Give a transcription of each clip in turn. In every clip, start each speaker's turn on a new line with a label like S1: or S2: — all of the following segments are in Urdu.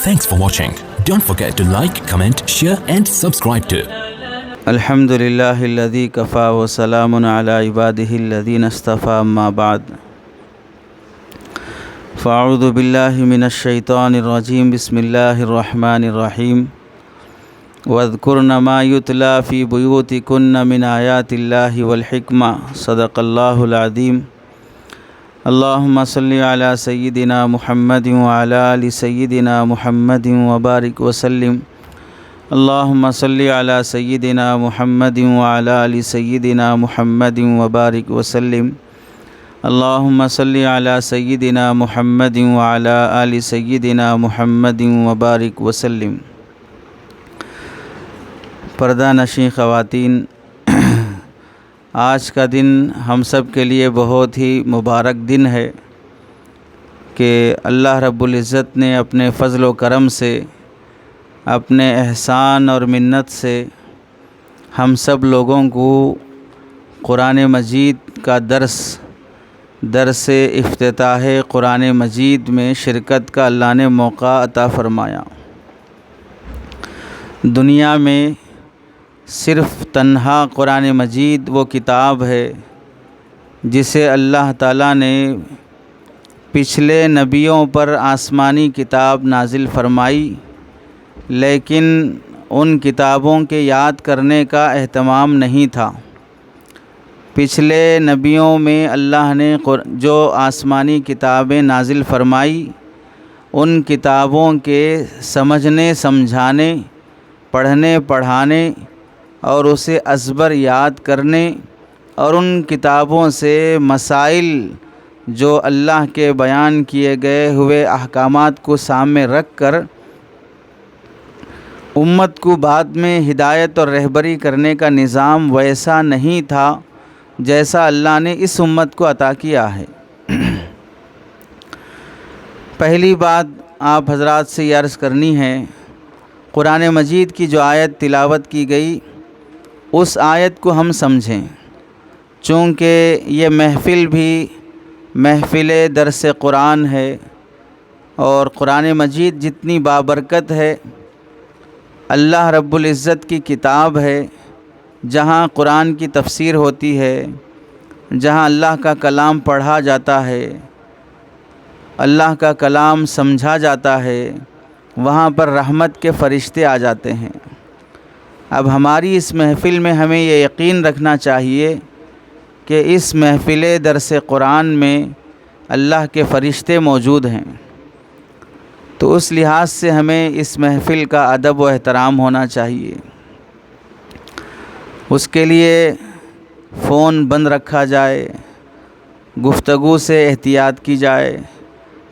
S1: Thanks for watching. Don't forget to like, comment, share and subscribe to
S2: الحمدللہ الذی کفا وسلام علی عبادہ الذین اصطفى اما بعد فاعوذ باللہ من الشیطان الرجیم بسم اللہ الرحمن الرحیم واذکرن ما یتلی فی بیوتکن من آیات اللہ والحکمہ صدق اللہ العظیم اللہم صلی علی سیدنا محمد وعلی آل سیدنا محمد وبارک وسلم اللہم صلی علی سیدنا محمد وعلی آل سیدنا محمد وبارک وسلم اللہم صلی علی سیدنا محمد وعلی آل سیدنا محمد وبارک وسلم۔ پردہ نشین خواتین، آج کا دن ہم سب کے لیے بہت ہی مبارک دن ہے کہ اللہ رب العزت نے اپنے فضل و کرم سے، اپنے احسان اور منت سے ہم سب لوگوں کو قرآن مجید کا درس افتتاح قرآن مجید میں شرکت کا اللہ نے موقع عطا فرمایا۔ دنیا میں صرف تنہا قرآن مجید وہ کتاب ہے جسے اللہ تعالیٰ نے پچھلے نبیوں پر آسمانی کتاب نازل فرمائی، لیکن ان کتابوں کے یاد کرنے کا اہتمام نہیں تھا۔ پچھلے نبیوں میں اللہ نے جو آسمانی کتابیں نازل فرمائی، ان کتابوں کے سمجھنے سمجھانے، پڑھنے پڑھانے اور اسے ازبر یاد کرنے اور ان کتابوں سے مسائل جو اللہ کے بیان کیے گئے ہوئے احکامات کو سامنے رکھ کر امت کو بعد میں ہدایت اور رہبری کرنے کا نظام ویسا نہیں تھا جیسا اللہ نے اس امت کو عطا کیا ہے۔ پہلی بات آپ حضرات سے یہ عرض کرنی ہے، قرآن مجید کی جو آیت تلاوت کی گئی اس آیت کو ہم سمجھیں، چونکہ یہ محفل بھی محفل درس قرآن ہے اور قرآن مجید جتنی بابرکت ہے، اللہ رب العزت کی کتاب ہے، جہاں قرآن کی تفسیر ہوتی ہے، جہاں اللہ کا کلام پڑھا جاتا ہے، اللہ کا کلام سمجھا جاتا ہے، وہاں پر رحمت کے فرشتے آ جاتے ہیں۔ اب ہماری اس محفل میں ہمیں یہ یقین رکھنا چاہیے کہ اس محفل درس قرآن میں اللہ کے فرشتے موجود ہیں، تو اس لحاظ سے ہمیں اس محفل کا ادب و احترام ہونا چاہیے۔ اس کے لیے فون بند رکھا جائے، گفتگو سے احتیاط کی جائے،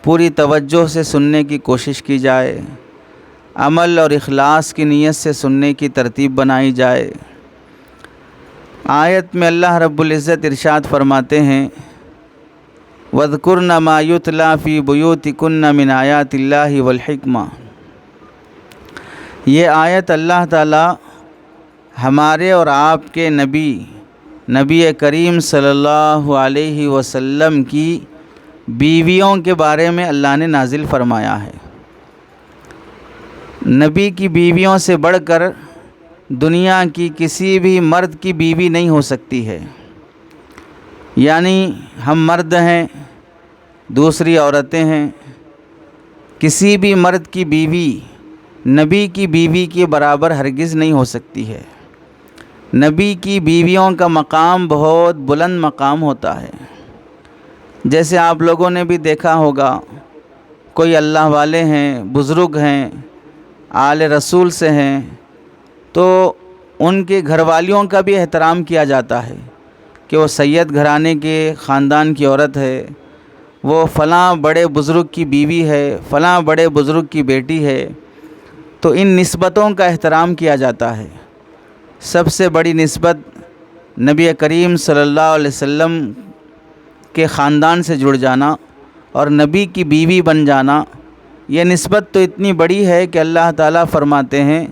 S2: پوری توجہ سے سننے کی کوشش کی جائے، عمل اور اخلاص کی نیت سے سننے کی ترتیب بنائی جائے۔ آیت میں اللہ رب العزت ارشاد فرماتے ہیں، وَاذْكُرْنَ مَا يُتْلَى فِي بُيُوتِكُنَّ مِنْ آیَاتِ اللَّهِ وَالْحِکْمَةِ۔ یہ آیت اللہ تعالیٰ ہمارے اور آپ کے نبی کریم صلی اللہ علیہ وسلم کی بیویوں کے بارے میں اللہ نے نازل فرمایا ہے۔ نبی کی بیویوں سے بڑھ کر دنیا کی کسی بھی مرد کی بیوی نہیں ہو سکتی ہے، یعنی ہم مرد ہیں، دوسری عورتیں ہیں، کسی بھی مرد کی بیوی نبی کی بیوی کے برابر ہرگز نہیں ہو سکتی ہے۔ نبی کی بیویوں کا مقام بہت بلند مقام ہوتا ہے۔ جیسے آپ لوگوں نے بھی دیکھا ہوگا، کوئی اللہ والے ہیں، بزرگ ہیں، آل رسول سے ہیں، تو ان کے گھر والیوں کا بھی احترام کیا جاتا ہے کہ وہ سید گھرانے کے خاندان کی عورت ہے، وہ فلاں بڑے بزرگ کی بیوی ہے، فلاں بڑے بزرگ کی بیٹی ہے، تو ان نسبتوں کا احترام کیا جاتا ہے۔ سب سے بڑی نسبت نبی کریم صلی اللہ علیہ وسلم کے خاندان سے جڑ جانا اور نبی کی بیوی بن جانا، یہ نسبت تو اتنی بڑی ہے کہ اللہ تعالیٰ فرماتے ہیں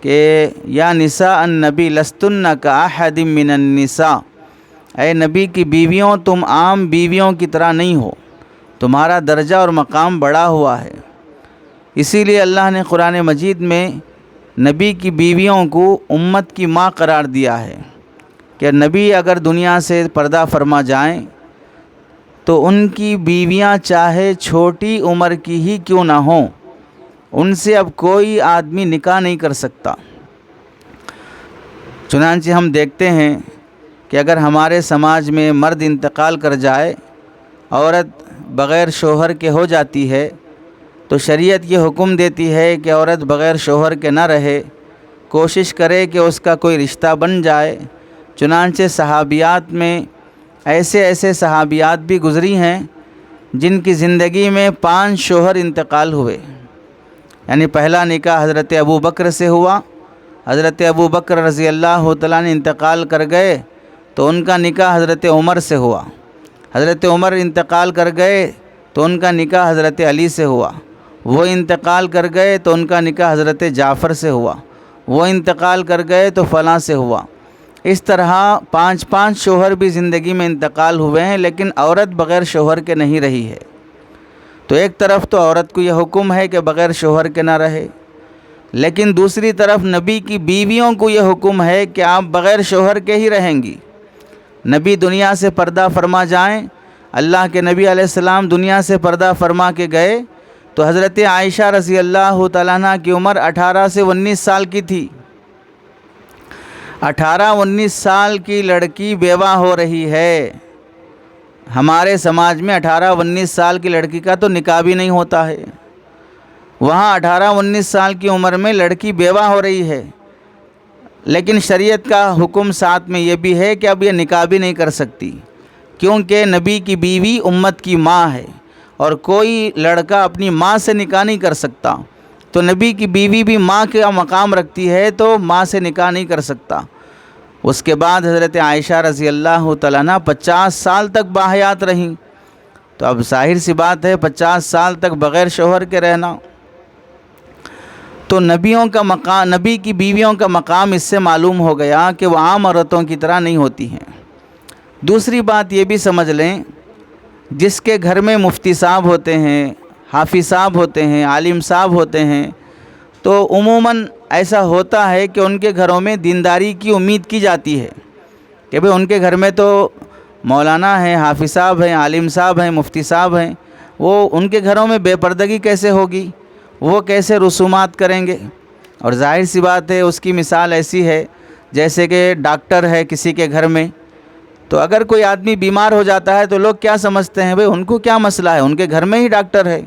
S2: کہ یا نساء النبی لستن کاحد من النساء، اے نبی کی بیویوں تم عام بیویوں کی طرح نہیں ہو، تمہارا درجہ اور مقام بڑا ہوا ہے۔ اسی لیے اللہ نے قرآن مجید میں نبی کی بیویوں کو امت کی ماں قرار دیا ہے کہ نبی اگر دنیا سے پردہ فرما جائیں تو ان کی بیویاں چاہے چھوٹی عمر کی ہی کیوں نہ ہوں، ان سے اب کوئی آدمی نکاح نہیں کر سکتا۔ چنانچہ ہم دیکھتے ہیں کہ اگر ہمارے سماج میں مرد انتقال کر جائے، عورت بغیر شوہر کے ہو جاتی ہے، تو شریعت یہ حکم دیتی ہے کہ عورت بغیر شوہر کے نہ رہے، کوشش کرے کہ اس کا کوئی رشتہ بن جائے۔ چنانچہ صحابیات میں ایسے صحابیات بھی گزری ہیں جن کی زندگی میں 5 شوہر انتقال ہوئے، یعنی پہلا نکاح حضرت ابو بکر سے ہوا، حضرت ابو بکر رضی اللہ تعالیٰ نے انتقال کر گئے تو ان کا نکاح حضرت عمر سے ہوا، حضرت عمر انتقال کر گئے تو ان کا نکاح حضرت علی سے ہوا، وہ انتقال کر گئے تو ان کا نکاح حضرت جعفر سے ہوا، وہ انتقال کر گئے تو فلاں سے ہوا۔ اس طرح 5 شوہر بھی زندگی میں انتقال ہوئے ہیں، لیکن عورت بغیر شوہر کے نہیں رہی ہے۔ تو ایک طرف تو عورت کو یہ حکم ہے کہ بغیر شوہر کے نہ رہے، لیکن دوسری طرف نبی کی بیویوں کو یہ حکم ہے کہ آپ بغیر شوہر کے ہی رہیں گی۔ نبی دنیا سے پردہ فرما جائیں، اللہ کے نبی علیہ السلام دنیا سے پردہ فرما کے گئے تو حضرت عائشہ رضی اللہ تعالیٰ عنہ کی عمر 18 سے 19 سال کی تھی۔ 18-19 سال کی لڑکی بیوہ ہو رہی ہے۔ ہمارے سماج میں 18-19 سال کی لڑکی کا تو نکاح بھی نہیں ہوتا ہے، وہاں 18-19 سال کی عمر میں لڑکی بیوہ ہو رہی ہے، لیکن شریعت کا حکم ساتھ میں یہ بھی ہے کہ اب یہ نکاح بھی نہیں کر سکتی، کیونکہ نبی کی بیوی امت کی ماں ہے اور کوئی لڑکا اپنی ماں سے نکاح نہیں کر سکتا، تو نبی کی بیوی بھی ماں کا مقام رکھتی ہے تو ماں سے نکاح نہیں کر سکتا۔ اس کے بعد حضرت عائشہ رضی اللہ تعالیٰ عنہ 50 سال تک باحیات رہیں، تو اب ظاہر سی بات ہے 50 سال تک بغیر شوہر کے رہنا، تو نبی کی بیویوں کا مقام اس سے معلوم ہو گیا کہ وہ عام عورتوں کی طرح نہیں ہوتی ہیں۔ دوسری بات یہ بھی سمجھ لیں، جس کے گھر میں مفتی صاحب ہوتے ہیں، حافظ صاحب ہوتے ہیں، عالم صاحب ہوتے ہیں، تو عموماً ایسا ہوتا ہے کہ ان کے گھروں میں دینداری کی امید کی جاتی ہے کہ بھئی ان کے گھر میں تو مولانا ہیں، حافظ صاحب ہیں، عالم صاحب ہیں، مفتی صاحب ہیں، وہ ان کے گھروں میں بے پردگی کیسے ہوگی، وہ کیسے رسومات کریں گے؟ اور ظاہر سی بات ہے، اس کی مثال ایسی ہے جیسے کہ ڈاکٹر ہے کسی کے گھر میں، تو اگر کوئی آدمی بیمار ہو جاتا ہے تو لوگ کیا سمجھتے ہیں، بھئی ان کو کیا مسئلہ ہے، ان کے گھر میں ہی ڈاکٹر ہے۔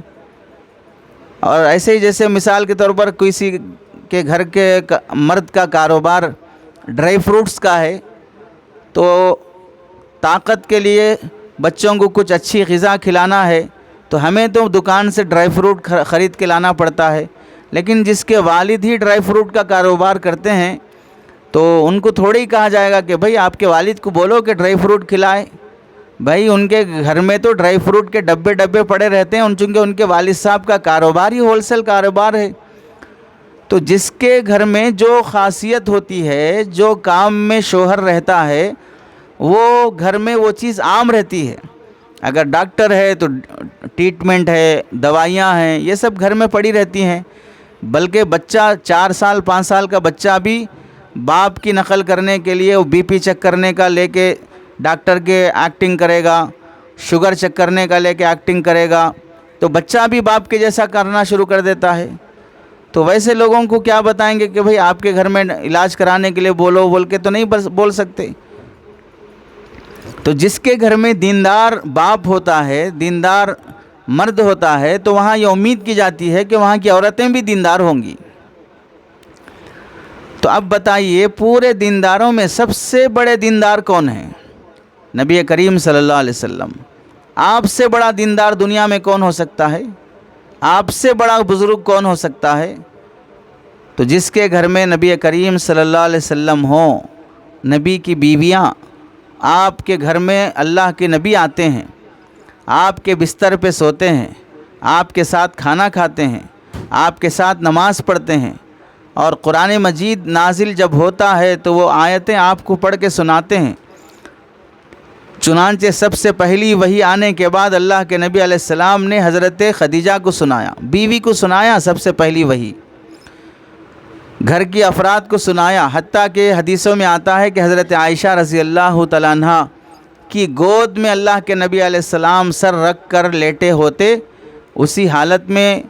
S2: اور ایسے ہی جیسے مثال کے طور پر کسی کے گھر کے مرد کا کاروبار ڈرائی فروٹس کا ہے، تو طاقت کے لیے بچوں کو کچھ اچھی غذا کھلانا ہے تو ہمیں تو دکان سے ڈرائی فروٹ خرید کے لانا پڑتا ہے، لیکن جس کے والد ہی ڈرائی فروٹ کا کاروبار کرتے ہیں تو ان کو تھوڑی کہا جائے گا کہ بھئی آپ کے والد کو بولو کہ ڈرائی فروٹ کھلائے۔ بھائی ان کے گھر میں تو ڈرائی فروٹ کے ڈبے پڑے رہتے ہیں، چونکہ ان کے والد صاحب کا کاروبار ہی ہول سیل کاروبار ہے۔ تو جس کے گھر میں جو خاصیت ہوتی ہے، جو کام میں شوہر رہتا ہے، وہ گھر میں وہ چیز عام رہتی ہے۔ اگر ڈاکٹر ہے تو ٹریٹمنٹ ہے، دوائیاں ہیں، یہ سب گھر میں پڑی رہتی ہیں، بلکہ بچہ 4 سال 5 سال کا بچہ بھی باپ کی نقل کرنے کے لیے وہ بی پی چیک کرنے کا لے کے ڈاکٹر کے ایکٹنگ کرے گا، شوگر چیک کرنے کا لے کے ایکٹنگ کرے گا، تو بچہ بھی باپ کے جیسا کرنا شروع کر دیتا ہے۔ تو ویسے لوگوں کو کیا بتائیں گے کہ بھئی آپ کے گھر میں علاج کرانے کے لیے بول کے تو نہیں بول سکتے۔ تو جس کے گھر میں دیندار باپ ہوتا ہے، دیندار مرد ہوتا ہے، تو وہاں یہ امید کی جاتی ہے کہ وہاں کی عورتیں بھی دیندار ہوں گی۔ تو اب بتائیے پورے دینداروں میں سب سے بڑے دیندار کون ہیں؟ نبی کریم صلی اللہ علیہ وسلم۔ آپ سے بڑا دیندار دنیا میں کون ہو سکتا ہے؟ آپ سے بڑا بزرگ کون ہو سکتا ہے؟ تو جس کے گھر میں نبی کریم صلی اللہ علیہ وسلم ہوں، نبی کی بیویاں، آپ کے گھر میں اللہ کے نبی آتے ہیں، آپ کے بستر پہ سوتے ہیں، آپ کے ساتھ کھانا کھاتے ہیں، آپ کے ساتھ نماز پڑھتے ہیں، اور قرآن مجید نازل جب ہوتا ہے تو وہ آیتیں آپ کو پڑھ کے سناتے ہیں، چنانچہ سب سے پہلی وحی آنے کے بعد اللہ کے نبی علیہ السلام نے حضرت خدیجہ کو سنایا، بیوی کو سنایا سب سے پہلی وحی، گھر کی افراد کو سنایا، حتیٰ کہ حدیثوں میں آتا ہے کہ حضرت عائشہ رضی اللہ تعالیٰ عنہ کی گود میں اللہ کے نبی علیہ السلام سر رکھ کر لیٹے ہوتے، اسی حالت میں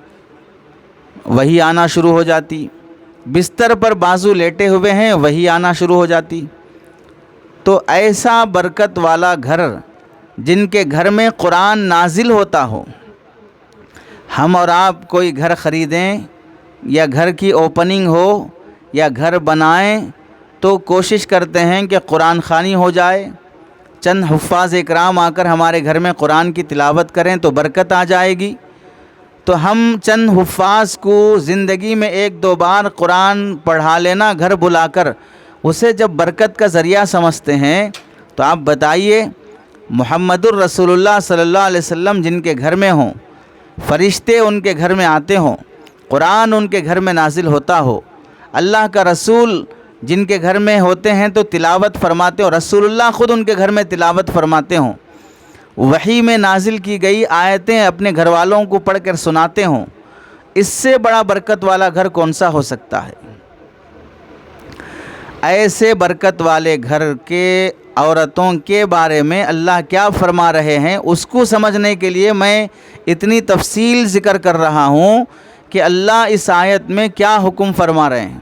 S2: وحی آنا شروع ہو جاتی، بستر پر بازو لیٹے ہوئے ہیں وحی آنا شروع ہو جاتی۔ تو ایسا برکت والا گھر جن کے گھر میں قرآن نازل ہوتا ہو، ہم اور آپ کوئی گھر خریدیں یا گھر کی اوپننگ ہو یا گھر بنائیں تو کوشش کرتے ہیں کہ قرآن خوانی ہو جائے، چند حفاظ اکرام آ کر ہمارے گھر میں قرآن کی تلاوت کریں تو برکت آ جائے گی۔ تو ہم چند حفاظ کو زندگی میں ایک دو بار قرآن پڑھا لینا گھر بلا کر اسے جب برکت کا ذریعہ سمجھتے ہیں، تو آپ بتائیے محمد الرسول اللہ صلی اللہ علیہ وسلم جن کے گھر میں ہوں، فرشتے ان کے گھر میں آتے ہوں، قرآن ان کے گھر میں نازل ہوتا ہو، اللہ کا رسول جن کے گھر میں ہوتے ہیں تو تلاوت فرماتے ہوں، رسول اللہ خود ان کے گھر میں تلاوت فرماتے ہوں، وحی میں نازل کی گئی آیتیں اپنے گھر والوں کو پڑھ کر سناتے ہوں، اس سے بڑا برکت والا گھر کون سا ہو سکتا ہے؟ ایسے برکت والے گھر کے عورتوں کے بارے میں اللہ کیا فرما رہے ہیں اس کو سمجھنے کے لیے میں اتنی تفصیل ذکر کر رہا ہوں کہ اللہ اس آیت میں کیا حکم فرما رہے ہیں۔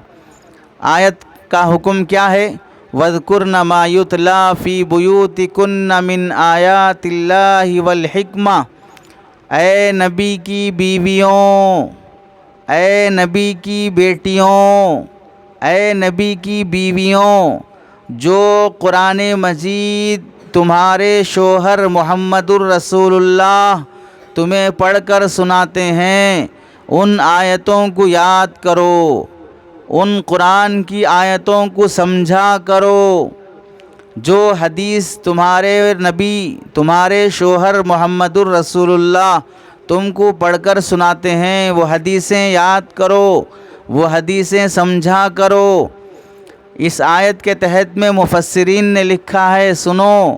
S2: آیت کا حکم کیا ہے؟ وَاذْكُرْنَ مَا يُتْلَى فِي بُيُوتِكُنَّ مِنْ آيَاتِ اللَّهِ وَالْحِكْمَةِ، اے نبی کی بیویوں، اے نبی کی بیٹیوں، اے نبی کی بیویوں، جو قرآن مجید تمہارے شوہر محمد الرسول اللہ تمہیں پڑھ کر سناتے ہیں، ان آیتوں کو یاد کرو، ان قرآن کی آیتوں کو سمجھا کرو۔ جو حدیث تمہارے نبی تمہارے شوہر محمد الرسول اللہ تم کو پڑھ کر سناتے ہیں وہ حدیثیں یاد کرو، وہ حدیثیں سمجھا کرو۔ اس آیت کے تحت میں مفسرین نے لکھا ہے، سنو،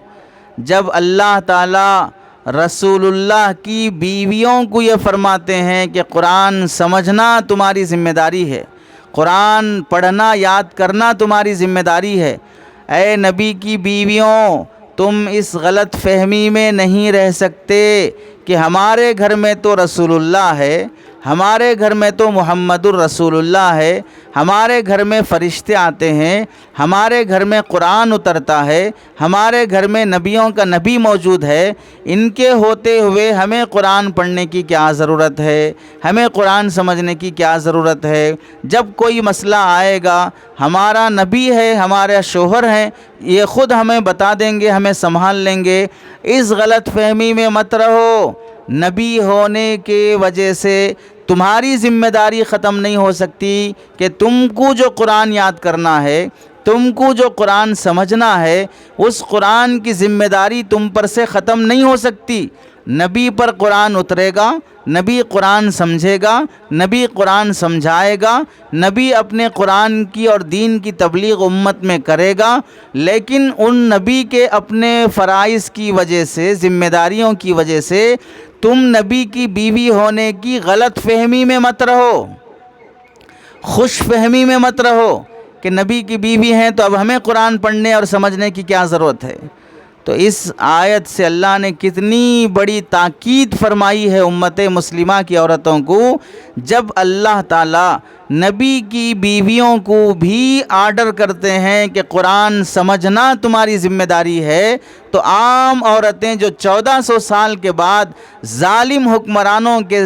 S2: جب اللہ تعالی رسول اللہ کی بیویوں کو یہ فرماتے ہیں کہ قرآن سمجھنا تمہاری ذمہ داری ہے، قرآن پڑھنا یاد کرنا تمہاری ذمہ داری ہے، اے نبی کی بیویوں تم اس غلط فہمی میں نہیں رہ سکتے کہ ہمارے گھر میں تو رسول اللہ ہے، ہمارے گھر میں تو محمد الرسول اللہ ہے، ہمارے گھر میں فرشتے آتے ہیں، ہمارے گھر میں قرآن اترتا ہے، ہمارے گھر میں نبیوں کا نبی موجود ہے، ان کے ہوتے ہوئے ہمیں قرآن پڑھنے کی کیا ضرورت ہے، ہمیں قرآن سمجھنے کی کیا ضرورت ہے؟ جب کوئی مسئلہ آئے گا ہمارا نبی ہے، ہمارے شوہر ہیں، یہ خود ہمیں بتا دیں گے، ہمیں سنبھال لیں گے۔ اس غلط فہمی میں مت رہو، نبی ہونے کی وجہ سے تمہاری ذمہ داری ختم نہیں ہو سکتی کہ تم کو جو قرآن یاد کرنا ہے، تم کو جو قرآن سمجھنا ہے، اس قرآن کی ذمہ داری تم پر سے ختم نہیں ہو سکتی۔ نبی پر قرآن اترے گا، نبی قرآن سمجھے گا، نبی قرآن سمجھائے گا، نبی اپنے قرآن کی اور دین کی تبلیغ امت میں کرے گا، لیکن ان نبی کے اپنے فرائض کی وجہ سے، ذمہ داریوں کی وجہ سے تم نبی کی بیوی ہونے کی غلط فہمی میں مت رہو، خوش فہمی میں مت رہو کہ نبی کی بیوی ہیں تو اب ہمیں قرآن پڑھنے اور سمجھنے کی کیا ضرورت ہے۔ تو اس آیت سے اللہ نے کتنی بڑی تاکید فرمائی ہے امت مسلمہ کی عورتوں کو، جب اللہ تعالیٰ نبی کی بیویوں کو بھی آرڈر کرتے ہیں کہ قرآن سمجھنا تمہاری ذمہ داری ہے، تو عام عورتیں جو 1400 سال کے بعد ظالم حکمرانوں کے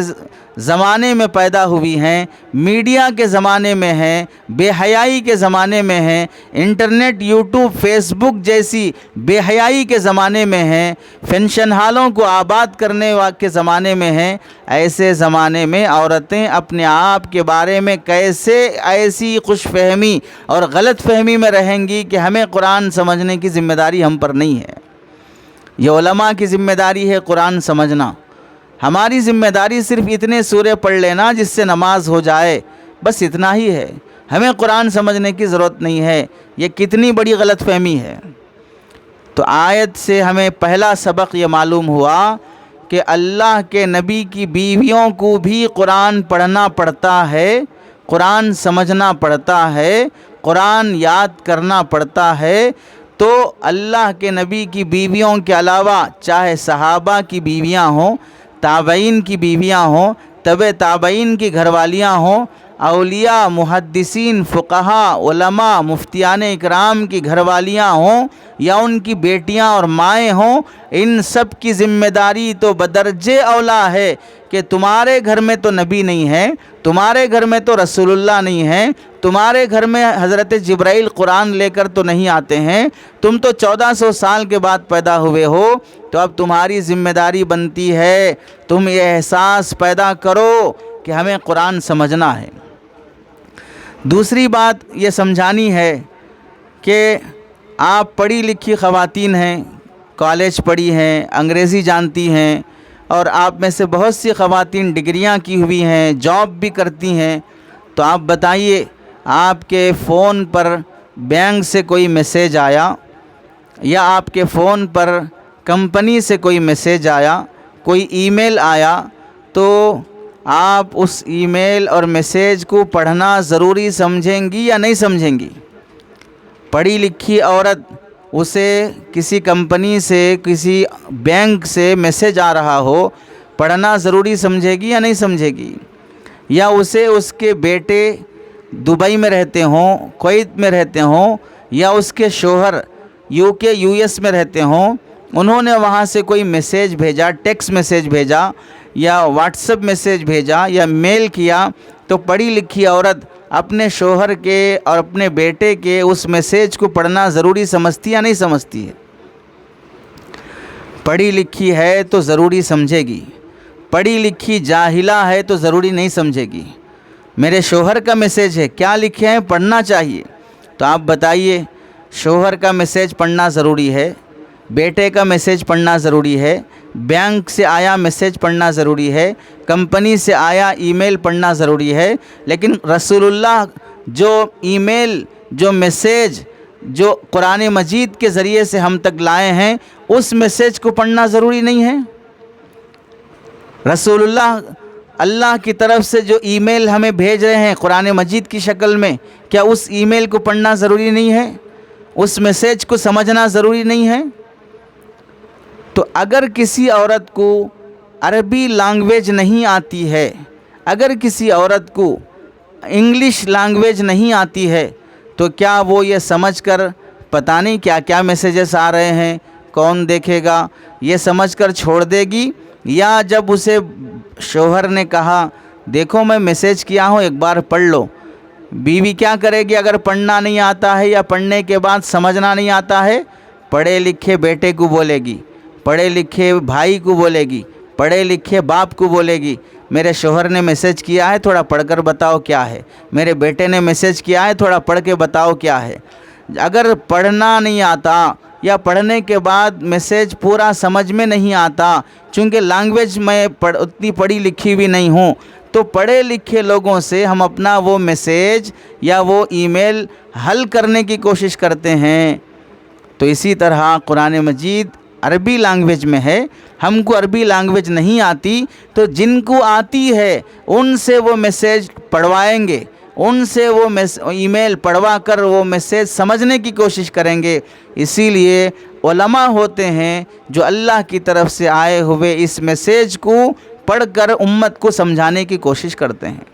S2: زمانے میں پیدا ہوئی ہیں، میڈیا کے زمانے میں ہیں، بے حیائی کے زمانے میں ہیں، انٹرنیٹ، یوٹیوب، فیس بک جیسی بے حیائی کے زمانے میں ہیں، فنکشن ہالوں کو آباد کرنے کے زمانے میں ہیں، ایسے زمانے میں عورتیں اپنے آپ کے بارے میں کیسے ایسی خوش فہمی اور غلط فہمی میں رہیں گی کہ ہمیں قرآن سمجھنے کی ذمہ داری ہم پر نہیں ہے؟ یہ علماء کی ذمہ داری ہے قرآن سمجھنا، ہماری ذمہ داری صرف اتنے سورے پڑھ لینا جس سے نماز ہو جائے، بس اتنا ہی ہے، ہمیں قرآن سمجھنے کی ضرورت نہیں ہے۔ یہ کتنی بڑی غلط فہمی ہے۔ تو آیت سے ہمیں پہلا سبق یہ معلوم ہوا کہ اللہ کے نبی کی بیویوں کو بھی قرآن پڑھنا پڑتا ہے، قرآن سمجھنا پڑتا ہے، قرآن یاد کرنا پڑتا ہے۔ تو اللہ کے نبی کی بیویوں کے علاوہ چاہے صحابہ کی بیویاں ہوں، تابعین کی بیویاں ہوں، تبع تابعین کی گھر والیاں ہوں، اولیاء، محدثین، فقہاء، علماء، مفتیان اکرام کی گھر والیاں ہوں یا ان کی بیٹیاں اور مائیں ہوں، ان سب کی ذمہ داری تو بدرجے اولا ہے کہ تمہارے گھر میں تو نبی نہیں ہے، تمہارے گھر میں تو رسول اللہ نہیں ہے، تمہارے گھر میں حضرت جبرائیل قرآن لے کر تو نہیں آتے ہیں، تم تو 1400 سال کے بعد پیدا ہوئے ہو، تو اب تمہاری ذمہ داری بنتی ہے تم یہ احساس پیدا کرو کہ ہمیں قرآن سمجھنا ہے۔ دوسری بات یہ سمجھانی ہے کہ آپ پڑھی لکھی خواتین ہیں، کالج پڑھی ہیں، انگریزی جانتی ہیں، اور آپ میں سے بہت سی خواتین ڈگریاں کی ہوئی ہیں، جاب بھی کرتی ہیں، تو آپ بتائیے آپ کے فون پر بینک سے کوئی میسیج آیا یا آپ کے فون پر کمپنی سے کوئی میسیج آیا، کوئی ای میل آیا، تو آپ اس ای میل اور میسیج کو پڑھنا ضروری سمجھیں گی یا نہیں سمجھیں گی؟ پڑھی لکھی عورت، اسے کسی کمپنی سے، کسی بینک سے میسیج آ رہا ہو، پڑھنا ضروری سمجھے گی یا نہیں سمجھے گی؟ یا اسے اس کے بیٹے دبئی میں رہتے ہوں، کویت میں رہتے ہوں، یا اس کے شوہر UK US میں رہتے ہوں، انہوں نے وہاں سے کوئی میسیج بھیجا، ٹیکسٹ میسیج بھیجا یا واٹس ایپ میسیج بھیجا یا میل کیا، تو پڑھی لکھی عورت اپنے شوہر کے اور اپنے بیٹے کے اس میسیج کو پڑھنا ضروری سمجھتی یا نہیں سمجھتی ہے؟ پڑھی لکھی ہے تو ضروری سمجھے گی، پڑھی لکھی جاہلہ ہے تو ضروری نہیں سمجھے گی۔ میرے شوہر کا میسیج ہے، کیا لکھے ہیں، پڑھنا چاہیے، تو آپ بتائیے شوہر کا میسیج پڑھنا ضروری ہے، بیٹے کا میسیج پڑھنا ضروری ہے، بینک سے آیا میسیج پڑھنا ضروری ہے، کمپنی سے آیا ای میل پڑھنا ضروری ہے، لیکن رسول اللہ جو ای میل، جو میسیج، جو قرآن مجید کے ذریعے سے ہم تک لائے ہیں، اس میسیج کو پڑھنا ضروری نہیں ہے؟ رسول اللہ کی طرف سے جو ای میل ہمیں بھیج رہے ہیں قرآن مجید کی شکل میں، کیا اس ای میل کو پڑھنا ضروری نہیں ہے؟ اس میسیج کو سمجھنا ضروری نہیں ہے؟ تو اگر کسی عورت کو عربی لینگویج نہیں آتی ہے، اگر کسی عورت کو انگلش لینگویج نہیں آتی ہے، تو کیا وہ یہ سمجھ کر پتہ نہیں کیا کیا میسیجز آ رہے ہیں، کون دیکھے گا، یہ سمجھ کر چھوڑ دے گی؟ یا جب اسے شوہر نے کہا دیکھو میں میسیج کیا ہوں ایک بار پڑھ لو، بیوی کیا کرے گی اگر پڑھنا نہیں آتا ہے یا پڑھنے کے بعد سمجھنا نہیں آتا ہے؟ پڑھے لکھے بیٹے کو بولے گی، پڑھے لکھے بھائی کو بولے گی، پڑھے لکھے باپ کو بولے گی میرے شوہر نے میسیج کیا ہے تھوڑا پڑھ کر بتاؤ کیا ہے، میرے بیٹے نے میسیج کیا ہے تھوڑا پڑھ کے بتاؤ کیا ہے۔ اگر پڑھنا نہیں آتا یا پڑھنے کے بعد میسیج پورا سمجھ میں نہیں آتا، چونکہ لینگویج میں اتنی پڑھی لکھی بھی نہیں ہوں، تو پڑھے لکھے لوگوں سے ہم اپنا وہ میسیج یا وہ ای میل حل کرنے کی کوشش کرتے ہیں۔ تو اسی طرح قرآن مجید عربی لینگویج میں ہے، ہم کو عربی لینگویج نہیں آتی، تو جن کو آتی ہے ان سے وہ میسیج پڑھوائیں گے، ان سے وہ ای میل پڑھوا کر وہ میسیج سمجھنے کی کوشش کریں گے۔ اسی لیے علماء ہوتے ہیں جو اللہ کی طرف سے آئے ہوئے اس میسیج کو پڑھ کر امت کو سمجھانے کی کوشش کرتے ہیں۔